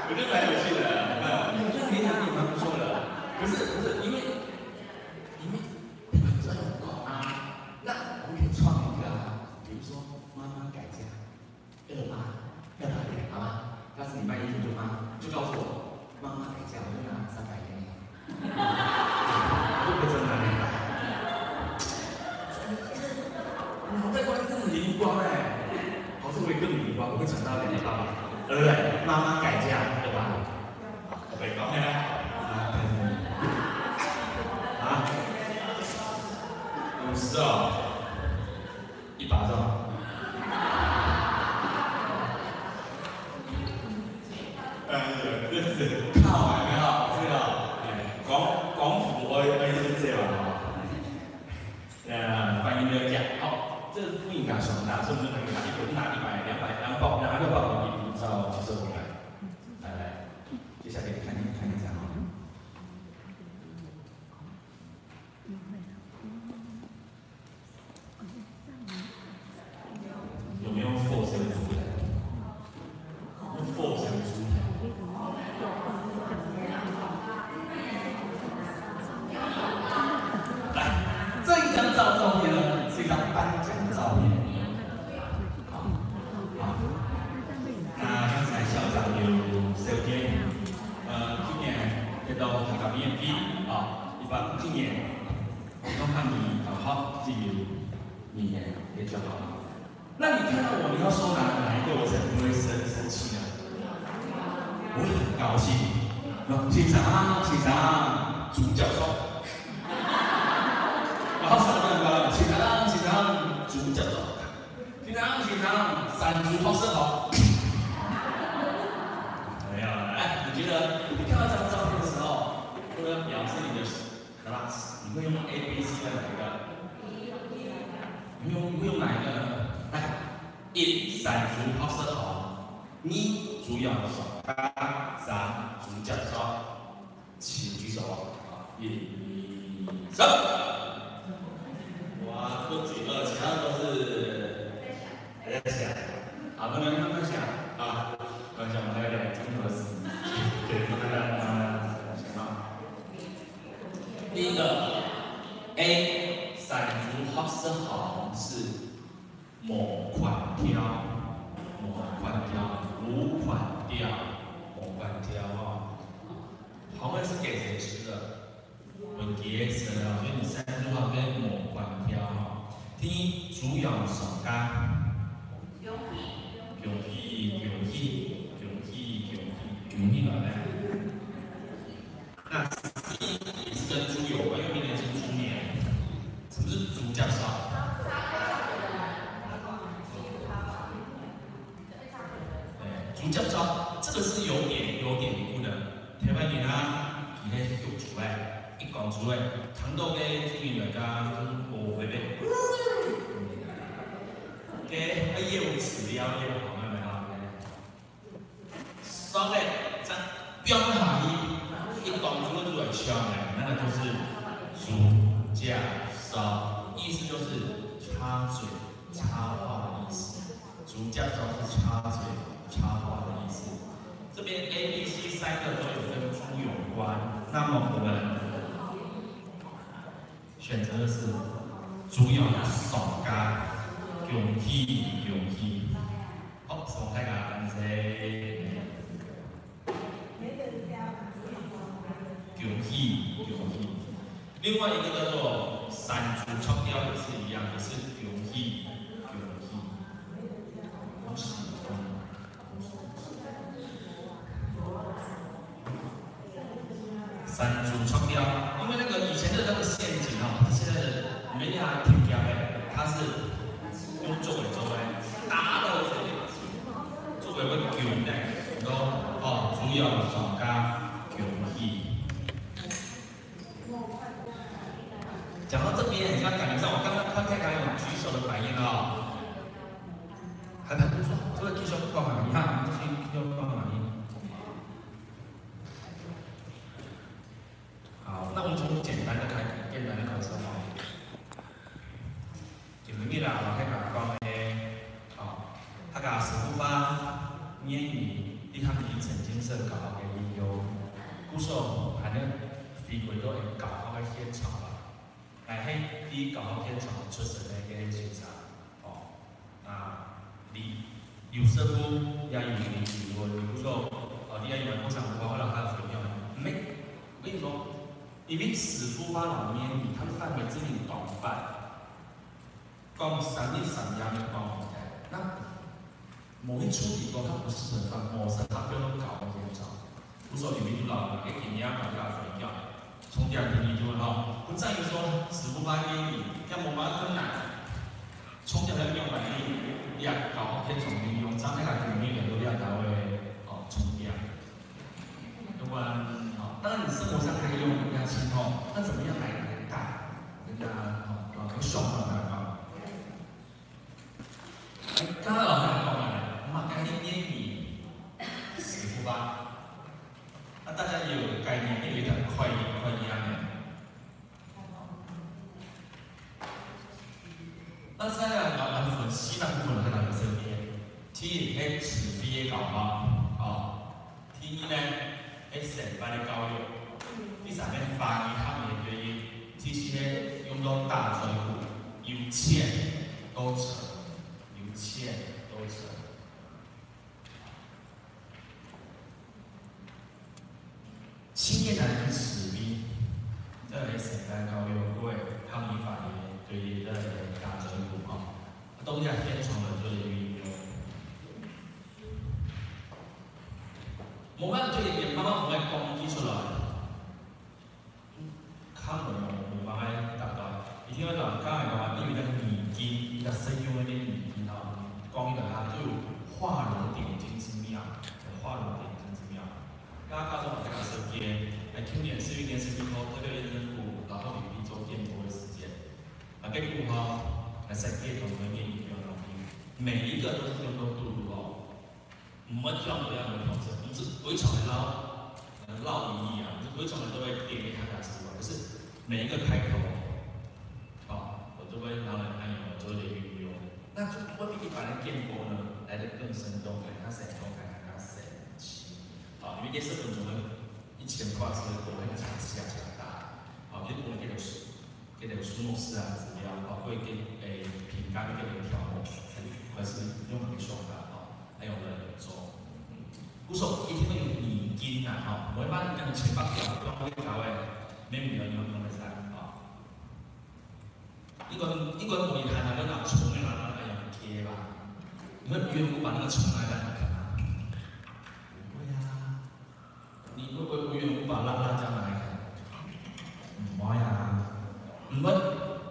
我觉得蛮有趣的。我觉得联想也蛮不错的。不是，因为不是很广啊。那我们可以创一个啊，比如说妈妈改嫁2妈，要哪里？好吗？要是你卖衣服就告诉我，妈妈改嫁，我就拿300给你。会不会真拿200？脑袋瓜真的很灵光哎，好像会更灵光，我会想到2个爸爸，对不对？妈妈改嫁2爸，我被搞没啦。50哦，1把掌。这是靠，有没有？这个广府我是这样翻译没有讲，好，这复印感很大，所以我们就可以拿100、200、2包，拿6包给你照去收回来。来，接下来给你看一下哈。有没有货神猪的？货神猪。来，这一张照片呢，是一张颁奖照片。好，那刚才校长有小建议，今年得到大家面批啊，今年我看你好，自己你也就好了。那你看到我，你要说哪一个我才不会生气呢？我会很高兴。请上，主教授。然后上面的请上，主教授。请上，山猪好生好。没有了，哎，你觉得你看到这张照片的时候，为了表示你的 class， 你会用 A、B、C 的哪一个？你会用哪一个呢？来，1山猪好生好，2主要手，3主教授，请举手，1、2、3。哇，都举了，其他都是还在想，好，慢慢想啊，慢慢想，我还有2个钟头的时间，对，慢慢想啊。第一个 A 山猪好生好是某款挑，5款挑哦，好味是给谁吃的？我给吃的，所以你山猪好跟某款挑哦。天主要上家，容易了嘞。那也是跟猪有关，因为明年是猪年。什么是猪教授？对，猪教授这个是有典故的。台湾人啊，伊咧育猪诶，一讲猪诶，糖豆嘅猪面来家就是我会被，嘅业务词要业务好慢慢好。所以这标下一讲猪就来枪诶，那个就是猪教授，意思就是插嘴插话的意思。主教授是插嘴插话的意思。这边 A、B、C 3个都有跟猪有关，那么我们选择的是猪要上家，容易。好，上大家感谢。容易。另外一个叫做山猪冲雕也是一样，也是容易。山猪冲雕，因为那个以前的那个陷阱哦，它现在的原来挺强的，它是用作为打到这里，作为个强的，然后主要上加容易。讲到这边，你要感觉上我刚刚有举手的反应哦，还不错，这个举手不够满意哈，这些举手不够满意。好，那我们从简单的开始好。你们念日啦，老太甲讲诶，哦，他甲师傅发烟语，你他们以曾经是搞嘅应用，故说反正飞过都会搞好个现场啦，但系你搞好现场出神嘅嘅先生，哦，啊，你有师傅也有你有，比如说，你也有工厂的话，或者他的朋友，没，我跟你说，因为师傅发老烟语，他的范围真的广泛。讲三日三夜的讲起来，那某一处理过，它不是很放，某时它不用搞那些招。不说你们老了，给你要搞个肥料，从第二天你就哈，不在于说师傅发给你，要么把困难，从第二天用完你也搞偏从利用，张那个里面很多料才会充电。要不然当然你生活上可以用人家心痛，那怎么样来带人家可以爽的。刚刚老师讲完了，那该念你师傅吧。那大家也有概念，有一点快一样的。那现在咱们分西南部分在哪个身边？第一，慈悲的教法，第一呢，神班的教育，第三呢，翻译他们的原因，第四呢，用到大专户，有钱都成。一切都成。青年男人慈悲，这类神班教育会，他们法律对于这类大政府都在宣传的这类运用。我们这一点慢慢从来攻击出来，看不懂，我慢慢达到。一听到讲，刚才讲对于那个米金，那生用那些米金光的它就画龙点睛之妙，画龙点睛之妙。刚刚告诉我这个时间，去年4月电视机后，这个验证部，然后有一周电波的时间，这个3届同学面也比较容易，每一个都是用到度唔乜樣都有唔同嘅，唔是每場係繞一意啊，每場人都會點一下大師傅，可是每一個開頭，我都會讓人按有做的運用，那就會比一般的電波呢來得更生動，更加生動，更加神奇。因為這4分鐘呢，1000塊是我們嘗試下大，結果給條數目式啊資料，會給平剛給條條目，還是用很爽的。还有人做，故說一定會有擬金啊，我一般咁700條，講嗰啲價位，你唔有用得晒呢個每台那個拿蟲嘅拿那樣貼吧，你會遠古把那個蟲拿在哪看啊？不會啊，你會不會遠古把辣椒拿來看？唔會啊，唔會，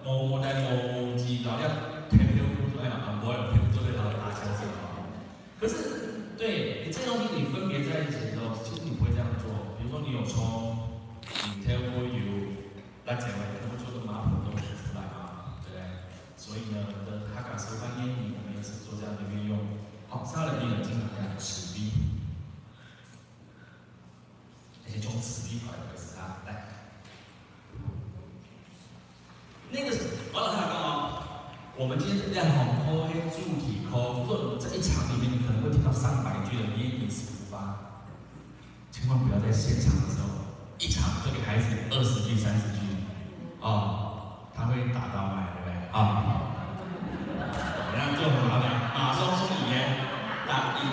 我在我知道了，偏偏不做呀，唔會，偏做對頭辣椒先。可是，对你这东西你分别在一起的时候，其实你不会这样做。比如说你有葱，你挑过油，那讲完可能做个麻婆豆腐出来嘛，对不对？所以呢，他敢说半夜你我们也是做这样的运用。好，杀人命的经常讲慈悲，而且从慈悲跑来是他来。那个完了，他干嘛？我们今天在红科黑主体科，说这一场里面你可能会听到300句的念你师傅吧，千万不要在现场的时候，一场就给孩子20句、30句，他会打到麦，对不对？然后就很麻烦，马上送你打119，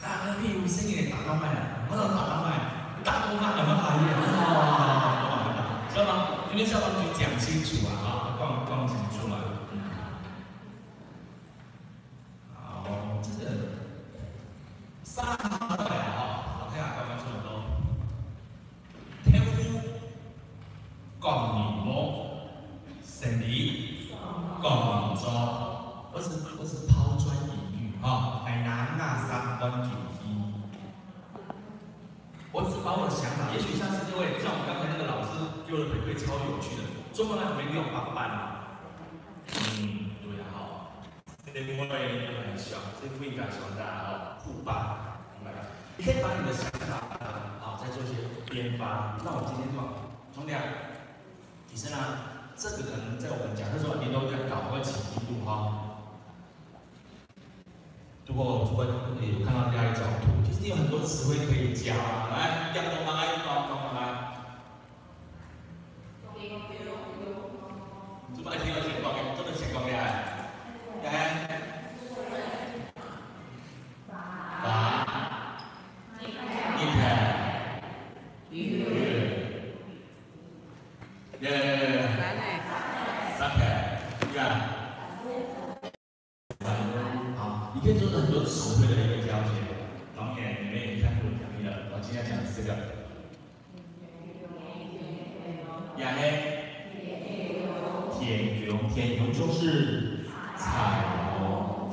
那譬如声音打到麦了，我怎么打到麦？打到麦怎么打耶？知道吗？因为消防局讲清楚逛清楚了。好，这个3行的老太太刚刚说的都，天夫講年魔，神理講年裝，我是拋磚引玉係拿那3關九梯。我只把我的想法，也许下次各位像我刚才那个老师给我的回馈超有趣的，中国人没有8班对啊因为很小，这不应该说大家互班，你可以把你的想法再做一些编发。那我今天说，兄弟啊，其实呢，这个可能在我们讲的时候，你都在搞个起进度哈。如果有看到另一角图，其实你有很多词汇可以教啊。来，要动吗？要动吗？怎么听到情况？真的情况厉害。来，好，你可以做很多词汇的一个教学。导演你们也看过讲义了，我今天讲的是这个。呀嘿，田牛就是彩虹，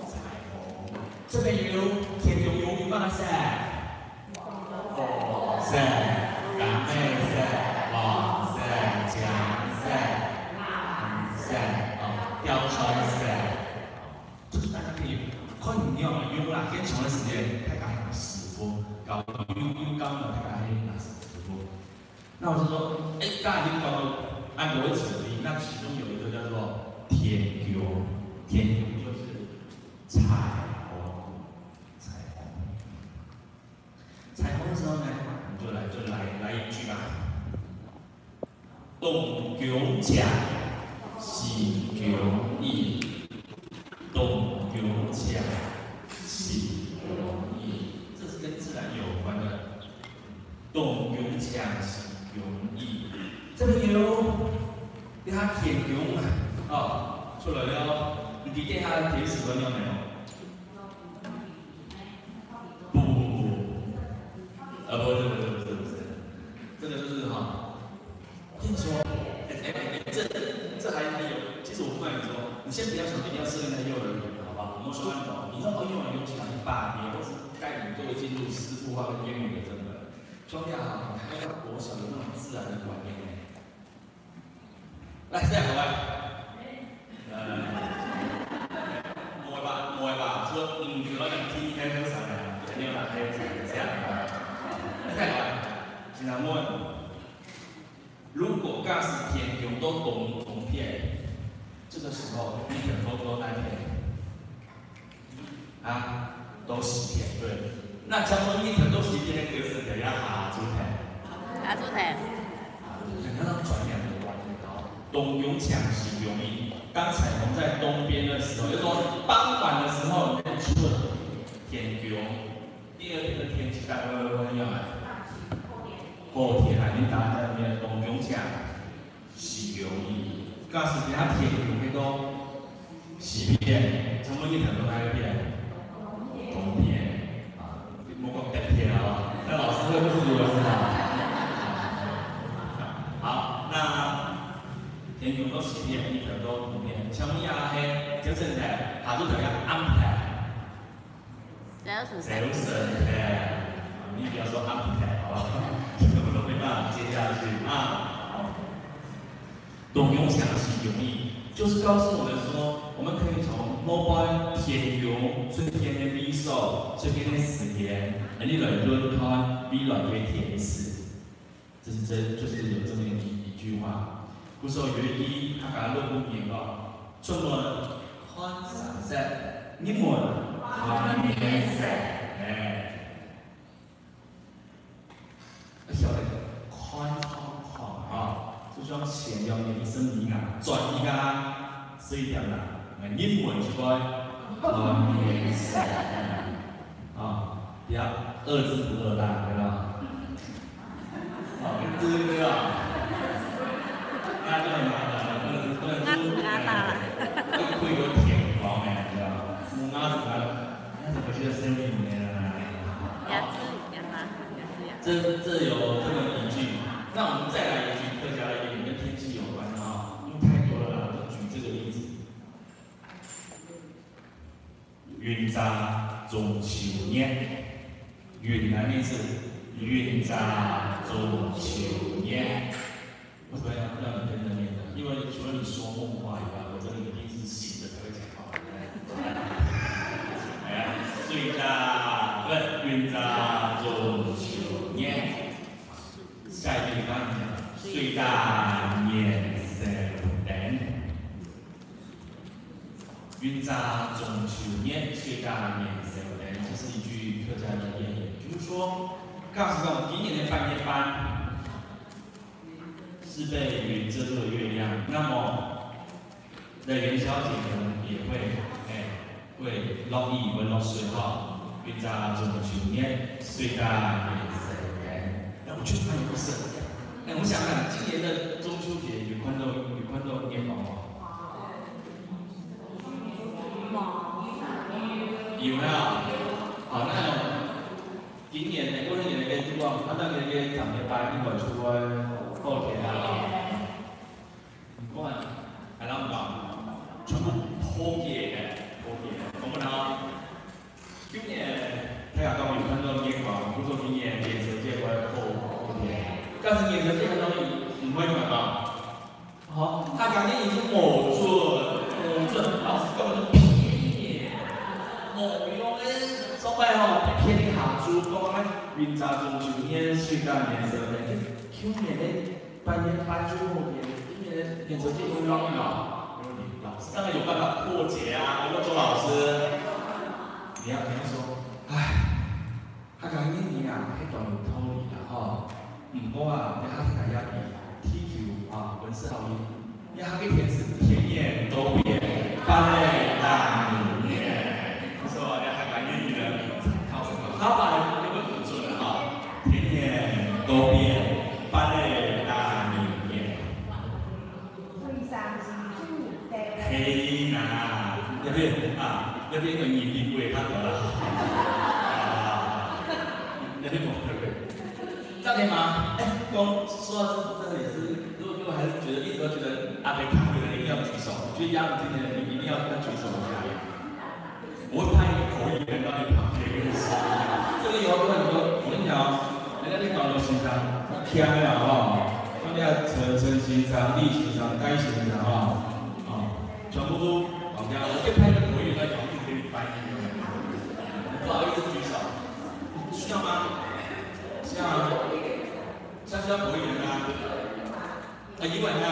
这边有田牛有一半色，红色、蓝色、黄色、姜色、蓝色、貂川色，就是大家可以快点用啦，很长的时间，太赶拿师傅，搞用刚了，太赶拿师傅。那我就说，刚才已经讲到按逻辑而已，那其中有一个叫做田牛，田牛就是彩虹，彩虹的时候呢，我们就来一句吧。东牛甲是牛意，东牛甲是牛意，这是跟自然有关的。东牛甲是牛意，这个牛，你看田牛啊，出来了，你底下的田什么样没有？不，不是，这个就是哈，我跟你说，这还有，其实我不管你说，你先不要想一定要设定在幼儿园，好不好？我们说按照，你说幼儿园有几堂8年，或是带你各位进入师范化跟英语的这个。兄弟啊，你还要国小有那种自然的观念呢。来，这样好吧？摸一把，说有那种 T 开头上来，肯定有哪开头这样。再来，经常问，如果驾驶田牛都同片，这个时候你可能多哪片？啊，都10片，对。那假如一条都10片的格式，就要下主题。下主题。你看到转两个观念哦，东涌抢西涌意。当彩虹在东边的时候，就是说傍晚的时候，那出了田牛，第二天的天气大概会样啊？后天啊，你打在那边东涌抢西涌意，假使其他田牛那个10片，差不多一条都哪一片？东片啊，莫讲北片啊，那老师会不是有是吧？好，那田牛都10片，一条都5片，请问下嘿，这正题，下主题要安排。你不要说安排，好不好？我们没办法接下去啊。东涌抢西涌意，就是告诉我们说，我们可以从 mobile 田牛最甜的米手，最甜的死甜，你来润看，比来越甜死。就是有这么一句话。古时候有一句，他讲论不言哦，出门看山色，入门看面色，晓得看啊，就像前两年医生讲啊，专业啊，4点啦，入门就该看面色啊，也2字不2大，对吧？对啊，那就很麻烦了，不能会有舔黄哎，知道吗？那怎么去生命里面呢？这有这么一句，那我们再来一句客家的语，跟天气有关的啊，因为太多了，我就举这个例子。云扎中秋年，云南面是云扎中秋年。为什么要让你跟着念呢？因为除了你说梦话以外，我这里一定是醒着才会讲话。睡扎不云扎中秋年，下一句刚刚讲睡扎年生day。云扎中秋年，岁大年生人，这是一句客家的谚语，就是说，告诉我们今年的半夜班是被云遮住了月亮，那么的元宵节呢也会落雨会落水哈，云扎中秋年，岁大年生人。我觉得蛮有意思的。我们想想，今年的中秋节有看到烟花吗？有没有？好，那今年呢，过年嘅希望，咱嘅嘅10年8應該出來後天啊，唔講係啦唔講，全部破嘅，咁樣啦。今年睇下到有看到煙花，不過今年顏色節會後天，但是顏色節很容易唔會買到。好，他講嘅已經冇做，老師根本就騙你，冇用嘅，所謂吼騙你下注，講咧雲扎中秋年，歲大年生人，去年咧半年半注後天，今年咧顏色節會讓你老師當然有辦法破解啊，有冇周老師？你要說，唉，他講呢年啊，迄段有道理啦吼，唔過啊，你下天來要比 TQ 啊，文思好音。因为它跟甜是甜言多变，班内大米面，不错，你还蛮愿意的。他把那个很准哈，甜言多变，班内大米面。嘿呐，那边啊，那边的米粒不会看得了。那边我对不对？这样可以吗？说到这也是。如果还是觉得一直都觉得阿北卡的人一定要举手，我觉得压力今天的人一定要举手一下。我会派一个口译员到你旁边跟你说，这个以后都很多。我跟你讲哦，人家在广州欣赏，听了好不好？他们要陈欣赏、李欣赏、该欣赏啊，全部都好像我会派一个口译员在旁边给你翻译。不好意思举手，需要吗？需要口译员吗？英文呀，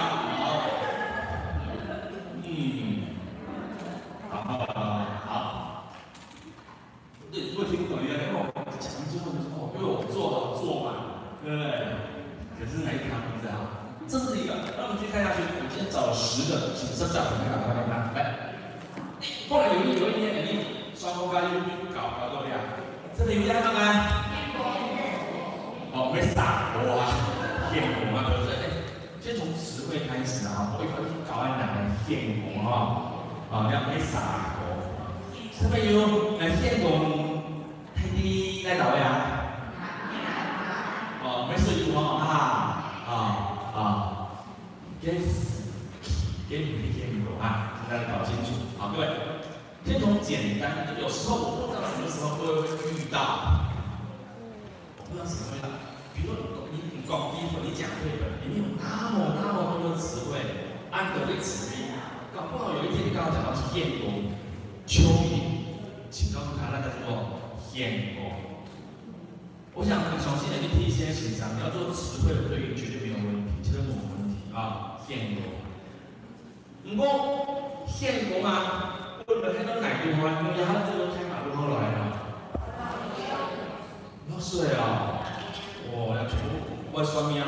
好，好，对，如果听不懂，因为讲中文的时候，因为我做好做嘛，对不对？可是哪一堂名字啊？这是一个，那我们继续看下去。我今天找了10个，请生长来，后来有一年肯定双风干又搞多亮，这里有家看看。哦，没傻过啊，骗我啊，对不对？先从词汇开始啊，我一开始搞完两个献公啊，两个傻公，这边有献公，睇啲喺度呀，哦，没水有给你献公啊，大家搞清楚，好，各位，先从简单的，有时候我不知道什么时候会遇到，我不知道什么会遇到，比如说你讲第一本，你讲对本。里面有那么多的词汇，安得对词义，搞不好有一天你刚刚讲到是燕公、蚯蚓，请告诉他那叫做燕公。我想很详细的去听一些欣赏，要做词汇的对应绝对没有问题，绝对没有问题啊，燕公。不过燕公啊，为了看到哪句话，因为他这个开马路后来了，要睡啊，我要全部我算命啊。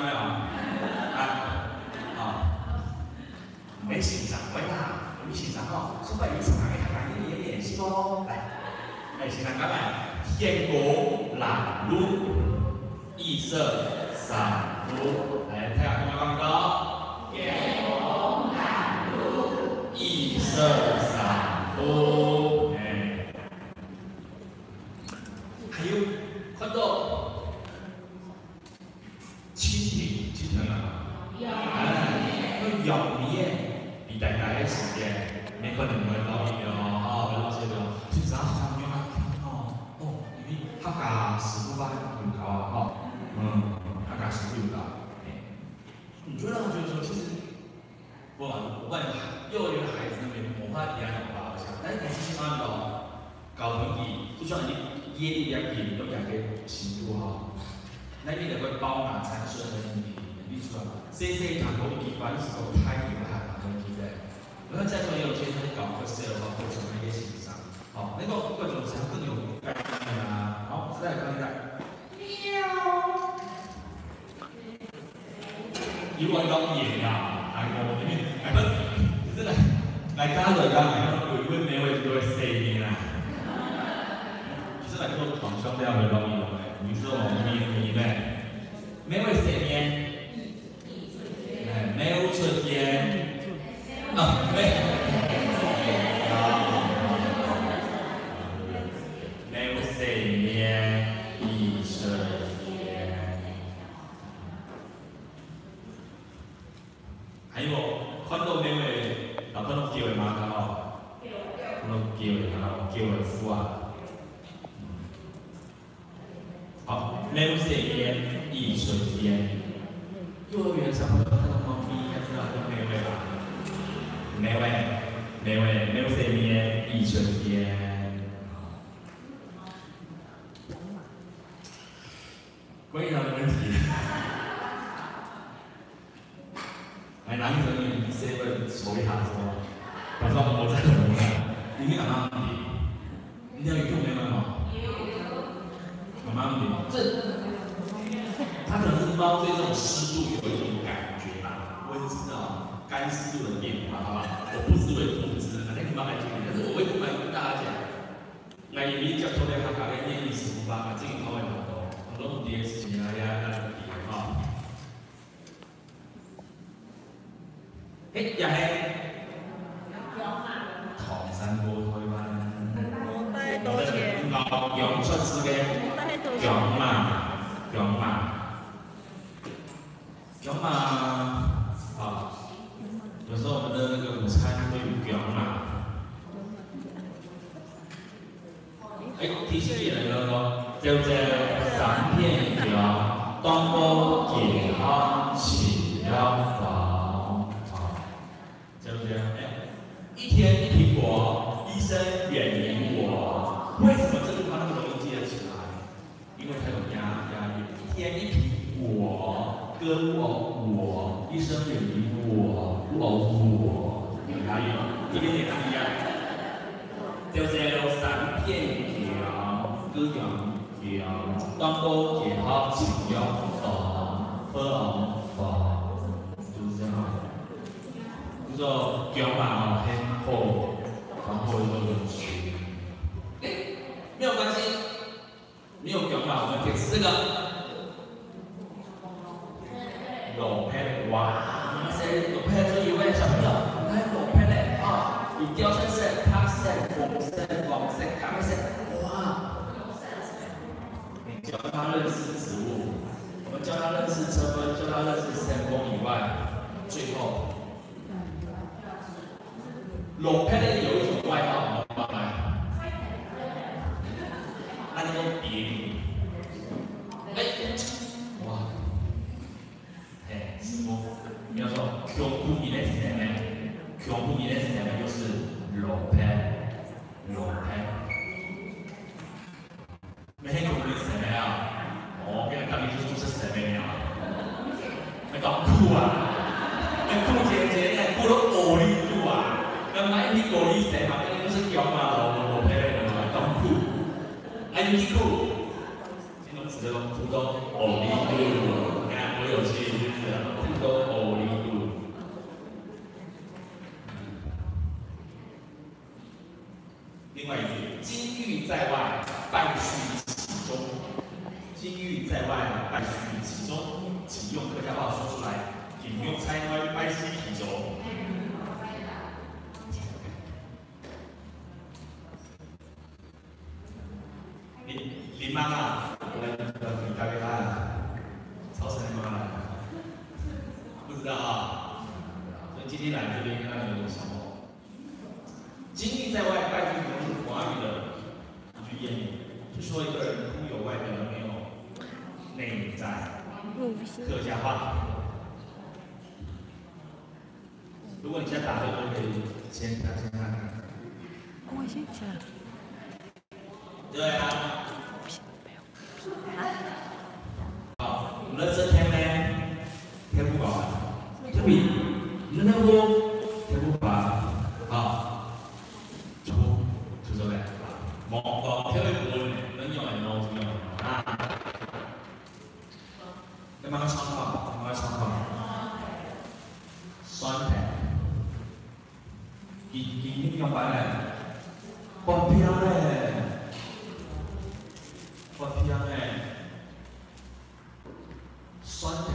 没欣赏，喂啦，有欣赏哦，说不定欣赏嘅係咪啲嘢先咯？嚟，欣賞緊嚟，天國南路，異色散路，嚟睇下咁樣講唔天國南路，異色散路，還有看到蜻蜓啊，有咬面。你大概的时间，没可能会到一秒啊，会到这个，其实他们要看哦，因为他家师傅班有高啊，哈，他家师傅有高，你觉得我就是说，其实我问幼儿园的孩子那边文化底下有吧，我想，但是你起码搞团体，就像你业力两点都两个程度哈，那边就会包拿产生的问题，你出来，先堂我们地方是说太有害。我看在座也有些在搞 Excel 啊，或者那些协商，好，那个各种想更有概念啊。好，再来看一下，喵，以往當然啊，係我係不，真係大家嚟㗎，係會咩會做四年啊？其實嚟個床上都有好多嘢嘅，你說我咪咩？咩會四年？沒有春天。 啊，没有谁年一春天。还有看到没位，老看到叫的吗？看到，看到叫的，看到叫的夫啊。好，没有谁年一春天。幼儿园小朋友看到猫咪，应该知道叫没位吧？ 没有谁年一春天。关于他的问题，来拿一张你 7手一下说，晚上我在等你，你没干嘛？你要有没有吗？干嘛你？它可能是猫对这种湿度有一种感觉吧，我也知道。 干湿度的变化，好不好？我不知为不知，那你慢慢讲。但是我会慢慢跟大家讲。那你接触到他讲的念意识不吧？这个他会很多问题的事情啊，要提哈。又係唐山過去嘛？養出自嘅養嘛。啊。 有时候我们的那个午餐会有姜嘛，提醒你嚟咯，就隻3片姜，當個健康起了房，就這樣。一天一蘋果，醫生遠離我。為什麼這句話那麼容易記得起來？因為它有押韻。一天一蘋果，跟我，醫生遠離我。 我有押韻，這邊也是一樣，就是有3片姜，各樣姜，當個健康起了房，就是這樣。就說姜嘛很厚，然後一個東西，沒有關係，沒有姜嘛，我們可以吃這個肉片哇。 裸配這一位小朋友，他裸配嘞啊！有雕色色、咖色、紅色、黃色、咖啡色，哇！你教他認識植物，我們教他認識車分，教他認識神功以外，最後裸配嘞有一種外號，你明白嗎？那叫餅。哇！師傅。 比方說，強固以內什麼？強固以內什麼？就是裸配。每天強固什麼啊？哦，跟當年就是什麼呀？那講酷啊！那酷姐呢？酷到奧利度啊！那買一個奧利什麼？那就是強嘛，裸配的嘛，講酷。還有酷，形容詞這種酷到奧利度，你看我有些就是酷到奧利。 另外一句，金玉在外，败絮其中。金玉在外，败絮其中。请用客家话说出来。金玉在外，敗絮其中。林妈妈，我打给她，超市的妈妈，不知道啊。所以今天来这边跟他们有什么？ 金玉在外，败絮其中是华语的一句谚语，就说一个人空有外表而没有内在。客家话。如果你现在打对，就可以先看看。我先讲。对啊。好，我们这天呢，天不饱，这比你那个天不饱。光跳一波呢，能用的都用啊。你慢慢唱吧，慢慢唱吧。酸甜，佢用白咧，薄片咧，薄片咧，酸甜，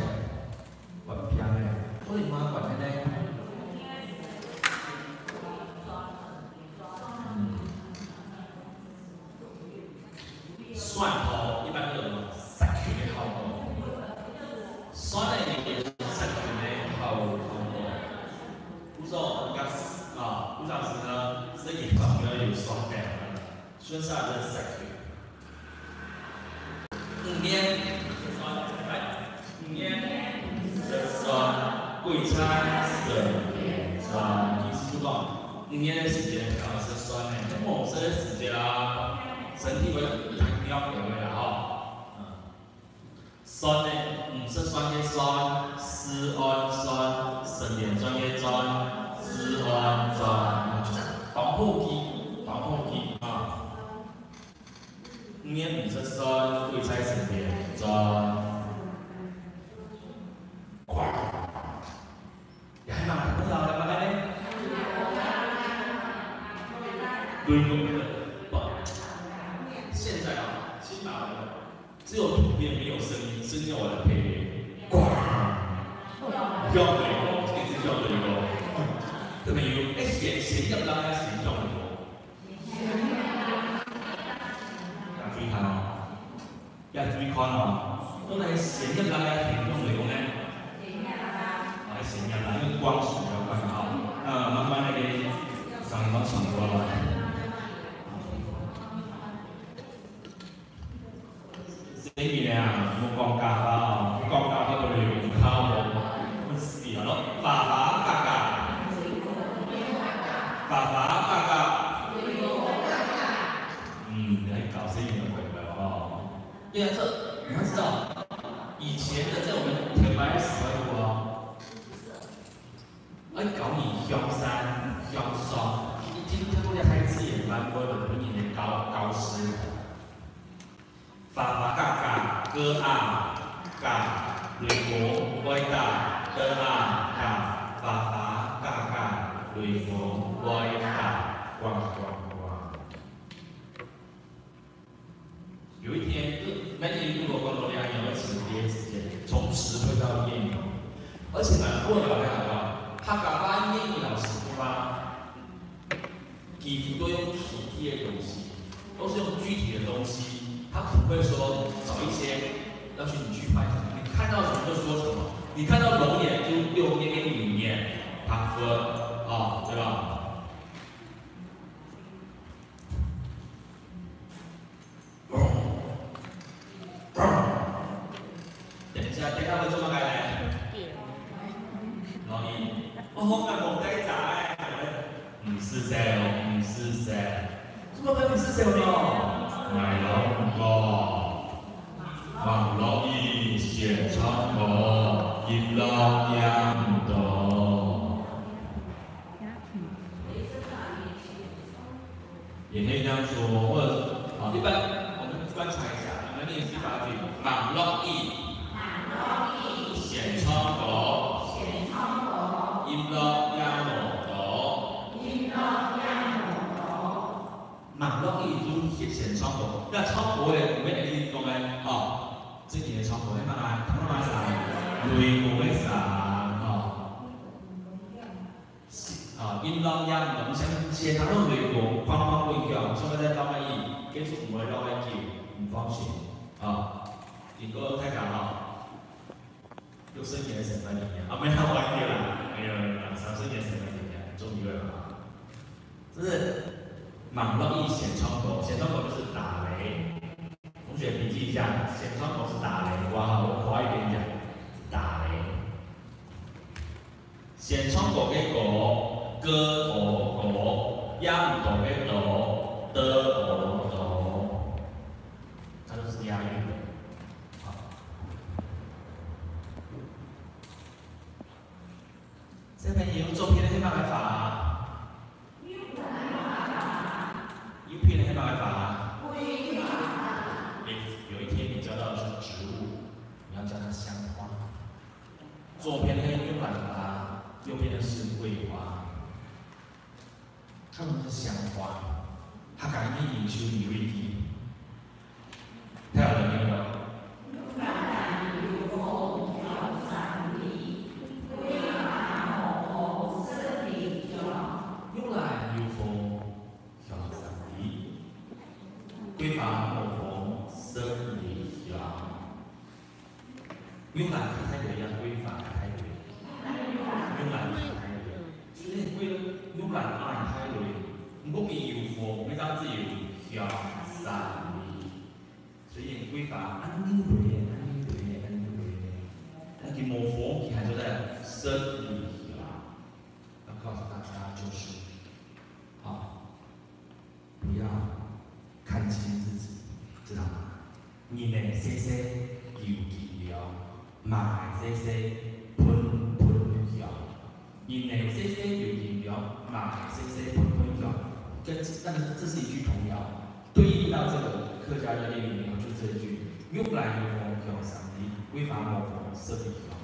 薄片咧，所以嘛，薄片咧。蒜头一般都有杀菌的效果，酸的也有杀菌的效果。不说吴老师呢，是研发呢有酸的，酸啥的杀菌。五年酸，五年酸，贵菜省盐酸，意思就讲五年的时间可能是酸的，那某些的时间啦。身体会糖尿病的啦吼，酸呢，是酸的酸，丝氨酸，省盐酸的酸，丝氨酸，就是防腐剂啊。面是酸，贵菜省盐酸，哇，也还蛮重要的嘛嘞，对。现在啊，起码只有图片没有声音，声音我来配乐。呱，向雷公，这是向雷公。特别有，咸入啦，咸向雷公。要注意看哦，要注意看哦。都係咸入啦，咸向雷公呢？係咸入啦，因為光速有關啊。慢慢那個上到唱歌了。呢邊啊，冇講價啊，講價嗰度用靠喎，乜事啊？咯，爸爸價格，你搞生意的鬼了哦。对啊，你要知道，以前的在我们填白时代哦，搞你香山、香霜，你今天都要開字眼班，我有本年的高師。爸爸哥啊，瑞國威大的啊，爸爸瑞國威大，咣。有一天，那天如果光头亮有词典时间，从词汇到谚语，而且蛮过了的，他把谚语老师几乎都用体贴的东西，都是用具体的东西。他不会说找一些要去你去拍什么，你看到什么就说什么，你看到龙眼就右边跟里面，他说啊，对吧？等一下，他们怎么改呢？老李，那我在仔，唔是噻，怎么跟你是谁呢？买龙哥，网络一现场歌，一老样多。也可以这样说，或者一般我们观察一下，我们练习法句，网络一现场歌，一老样多。网络一就现场歌，那唱歌的有咩地方呢？这几年唱歌的嘛，他们啥？雷国的啥？音浪音咁先睇到雷國方方會腳，所以咧當然繼續唔會攞嚟叫，唔放心結果太假啦，6歲年成分一樣，沒有玩掉啦，沒有3歲年成分一樣，終於了這是網絡一顯窗口，顯窗口就是打雷，同學筆記一下，顯窗口是打雷，哇，我快一點講，打雷，顯窗口嘅狗。歌狗，押唔到嘅到，的它都是押韵的。這邊有做片的係乜嘅法？有片的係乜嘅法？左边的慵懒花，右边的是桂花，它们是香花，它敢去研究你位置，太好了，没有？规划某逢生理香，慵懒太太对呀，规划太对，慵懒太太对，所以为了慵懒爱太对，我给有佛，没当自有香三理，所以规划安宁对，安宁对，安宁对，那给某佛，你还说在生理香，要告诉大家就是，好，不要。看清自己，知道吗？你呢，细细游记了，嘛细细喷喷了。你呢，细细游记了，嘛细细喷喷了。跟那个这是一句童谣，对应到这个客家的谚语里面，就这一句：慵懒有风飘上地，规划某风设地了。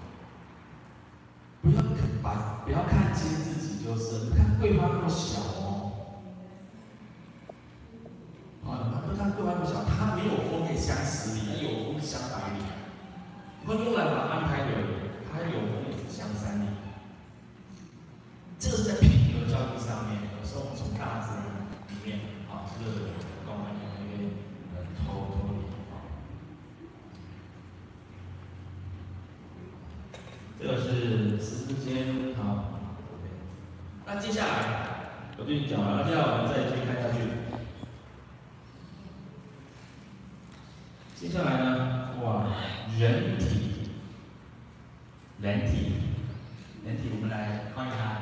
不要看清自己就是，你看桂花那么小哦。它桂花不小，它没有风可以香10里，它有风香100里。我慵懒把安排的，它有风也是香3里。这个是在品格教育上面，有时候我们从大自然里面啊，这个高安那边偷理啊。这个是时间好。那接下来我就讲完了，接下来我们再继续看下去。接下来呢，哇，人体，我们来看一下。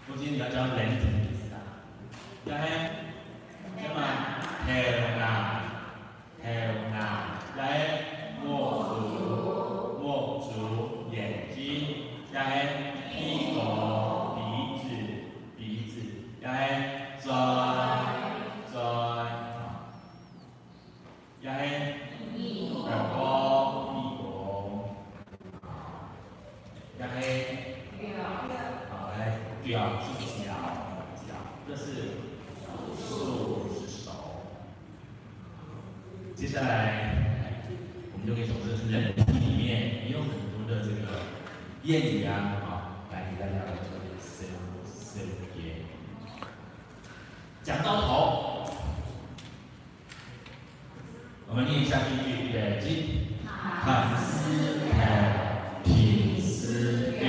我今天要讲人体的意思啊。来，什么？头脑，来，摸足眼睛，来，屁股，鼻子，来，嘴，来。耳朵、鼻孔，然后好来，脚是脚，这是手。接下来，我们就可以从这是人体里面也有很多的这个谚语啊，来给大家来做一个深研。讲到头。我们念一下第一句，眼睛，看丝头，品丝调，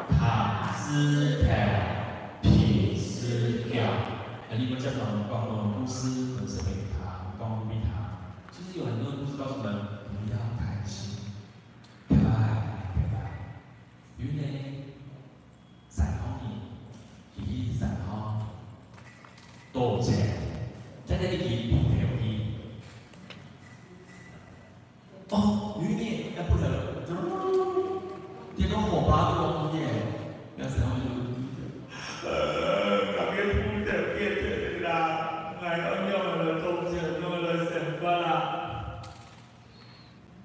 看丝头，品丝调。你们家长讲的故事很是美谈，讲美谈。其实有很多故事告诉我们，不要贪心，拜拜。因为呢，善好呢，以善好，多谢，在这里不留意。哦，鱼呢要不了，怎么？这种火把的东西，要是我就，那个不得变的啦，还要用了东西，用了什么啦？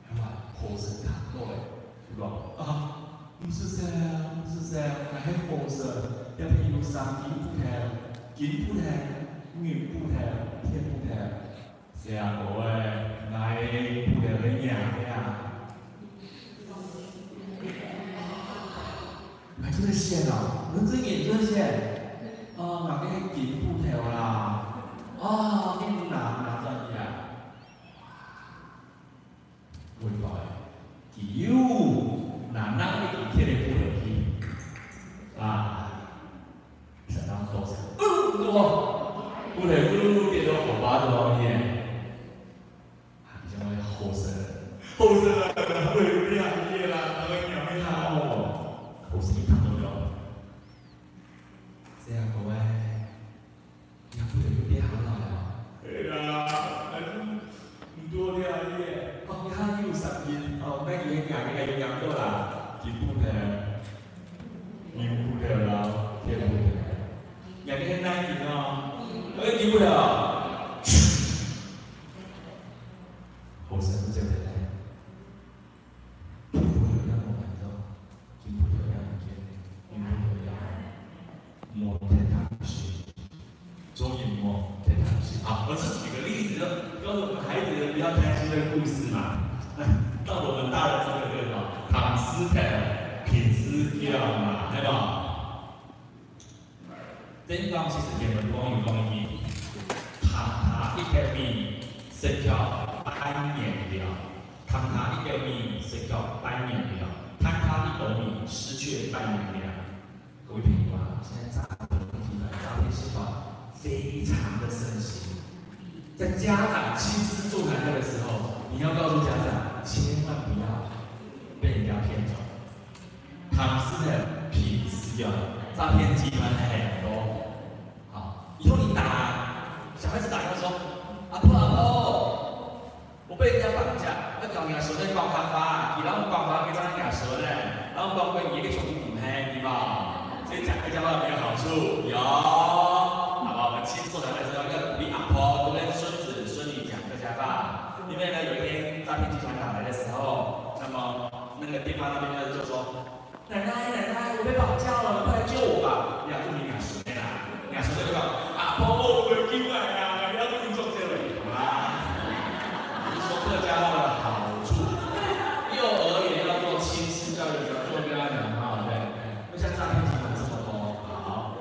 哎呀，火神塔对，是吧？啊，不是噻，还是火神，要比如上金不太，金不太，女不太，天不太，是啊，各位。来，不了人养呀！还这个线啊，能这眼这线，哪个金布条啦？你拿这呀？喂boy，哟，哪个天的不了去？相当多少？多，不了变成火把的东西。后生啊，会有厉害业啦，那个鸟没他哦，后生一看都有。这样各位，你不有厉害啦？对啦，还是唔多厉害业。你看有10斤，那个有养过啦，几不呢？你不了啦，天不了。养个9斤哦，几不了。后生这个人，不会有那么晚的。莫太贪心，中医莫太贪心。好，我是举个例子，告诉我们孩子不要贪心的故事嘛。到我们大人这个对吧？唐诗泰品诗调嘛，对吧？正当时天文光有光阴，他一条命，失掉百年了。他一条命，失掉百年了。他一斗米，失去百年了。各位朋友啊，现在诈骗手法非常的盛行。在家长亲自座谈会的时候，你要告诉家长，千万不要被人家骗走。唐诗的品质掉，诈骗集团很多。好，以后你小孩子打电话说，阿婆，我被人家绑架，我搞牙舌在广发发，然后广发给张牙舌嘞，然后广发也给手机补黑，对吧？所以讲客家话有没有好处？有，好吧？我们亲自座谈会的时候要鼓励阿婆多跟孙子孙女讲客家话，因为呢有一天诈骗集团打来的时候，那么那个电话那边就说，奶奶，我被绑架了，快来救我吧！你要注意牙舌啦，牙舌就讲，阿婆我被救来啊，不要跟你做这个，好吧？说客家话的好处，幼儿园要做亲子教育，要做跟他讲啊，对，不像诈骗集团这么多。好，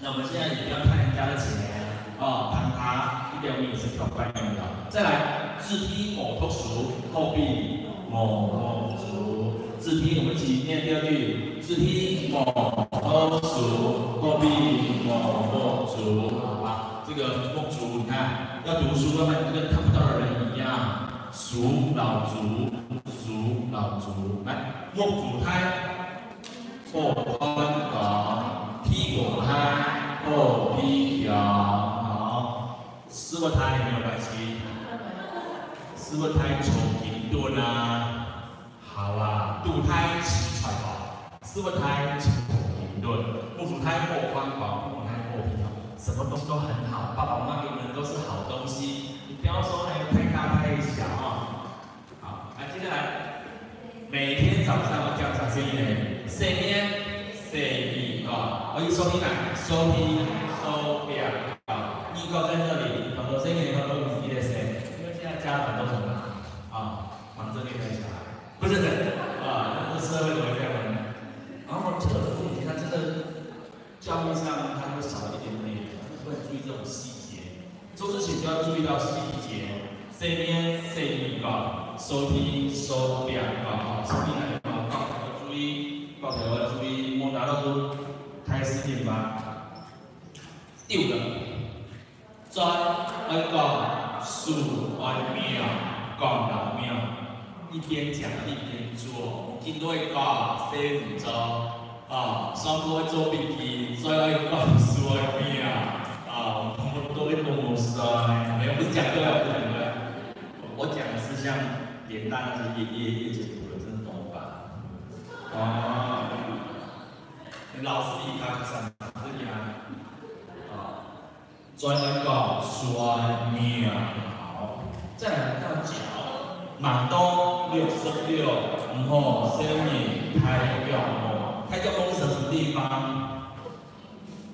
那我们现在也不要看人家的钱啊，谈他一条命是条半命的。再来，自批某脱俗，后必某俗。自批我们一起念第二句，自批某脱俗，后必某俗。好吧，这个孟族，你看要读书，要不然就跟看不到的人一样。俗老族，来，孟族胎，后宽广，批果胎，后批条。好，四个胎有没有关系？四个胎从停顿啊。好啊，肚胎起喘哦，四个胎从停顿，孟族胎后宽广，孟胎后批条，什么东西都很好，爸爸妈妈给你们都是好东西，你不要说太大太小啊。好，来接下来，每天早上要叫啥声音呢？声音。可以收听哪？收听收表啊，预告在这里，很多声音很多语义的声，因为现在家长都很忙啊，忙着虐待小孩，不是的啊，这个社会怎么这样呢？然后这个父母亲他真的教育上他会少一点内容，不能注意这种细节，做事情就要注意到细节，声音预告，收听收表啊，收听哪个报要注意，报条要注意，莫拿到都。开始点吧。第五个，专那个数按秒讲老秒，一边讲一边做，见到一个写唔做啊，上课做笔记，所以要讲数按秒啊，我都会多塞，没有不是讲对了，不是讲对了，我讲的是像连大那些业解读的，真的懂吧？啊。老师以他上这样啊，专一个酸面好，再来到脚，马东66，然后生命太阳梦，太阳梦是什么地方？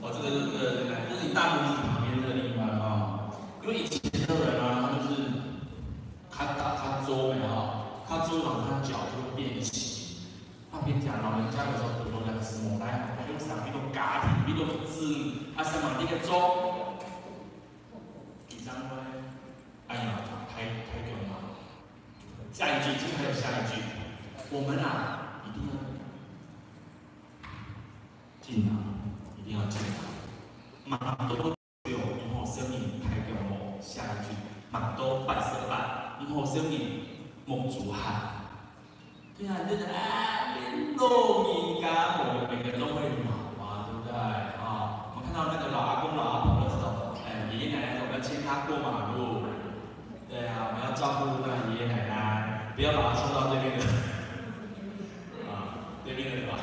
哦，这是你大拇指旁边这个地方啊，因为以前的人啊，他就是他桌没哈，他桌上他脚就会变形，他边讲老人家有时候很多人是莫来。上面都家庭，你都字，上面那个钟，第三位，哎呀，太重了。下一句，今天还有下一句，我们啊，一定要进啊，一定要进啊。马都有，然后生命太重了。下一句，马都8色半，然后生命梦足汗。对啊，就是糯米干，我们每个人都会老啊，对不对啊？我们看到那个老阿公、老阿婆的时候，爷爷奶奶我们要牵他过马路，对啊，我们要照顾那爷爷奶奶，不要把他送到对面的，对面的什么？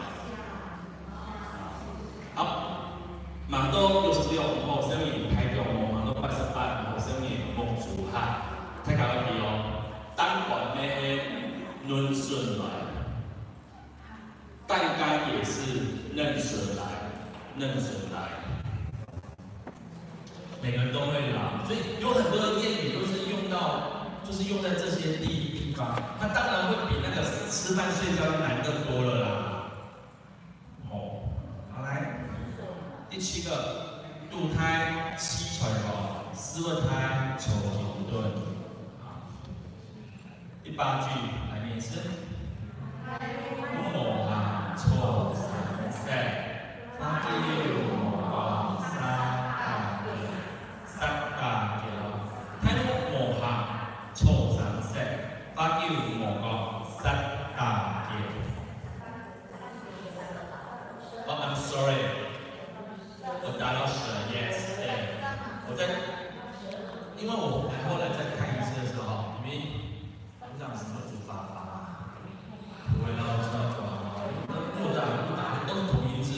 好，马都66，然后生命太重，马都88，然后生命梦足汗，再搞一题哦，当管呢？润顺来，蛋干也是嫩蛇来，认出来。每个人都会老，所以有很多的谚语都是用到，就是用在这些地方。它当然会比那个吃饭睡觉难更多了啦。哦，好来，第7个，堕胎七锤哦，斯问胎求停顿。第8句来念一次。莫哈错三塞，发给我三大條，睇到無限錯散色，發叫無個失大條。Oh, I'm sorry， 我打到10了 ，yes， 对，因為我後來再看一次的時候，因為不知道什麼組法法，不會到這個，不打都是同音字。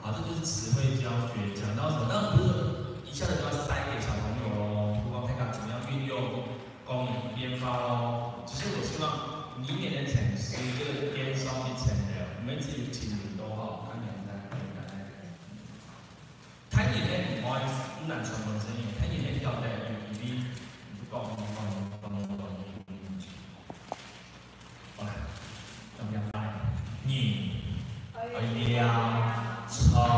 好，这就是词汇教学，讲到什么？那不是一下子就要塞给小朋友哦，不光看看怎么样运用公语编发哦。只是我希望里面的程式这个编烧一层的，每次有情侣都好，看你们在睇見咧唔愛唔能全部聲音，睇見咧有嘅要 B 唔講。好啦，咁樣嚟，2、2、錯。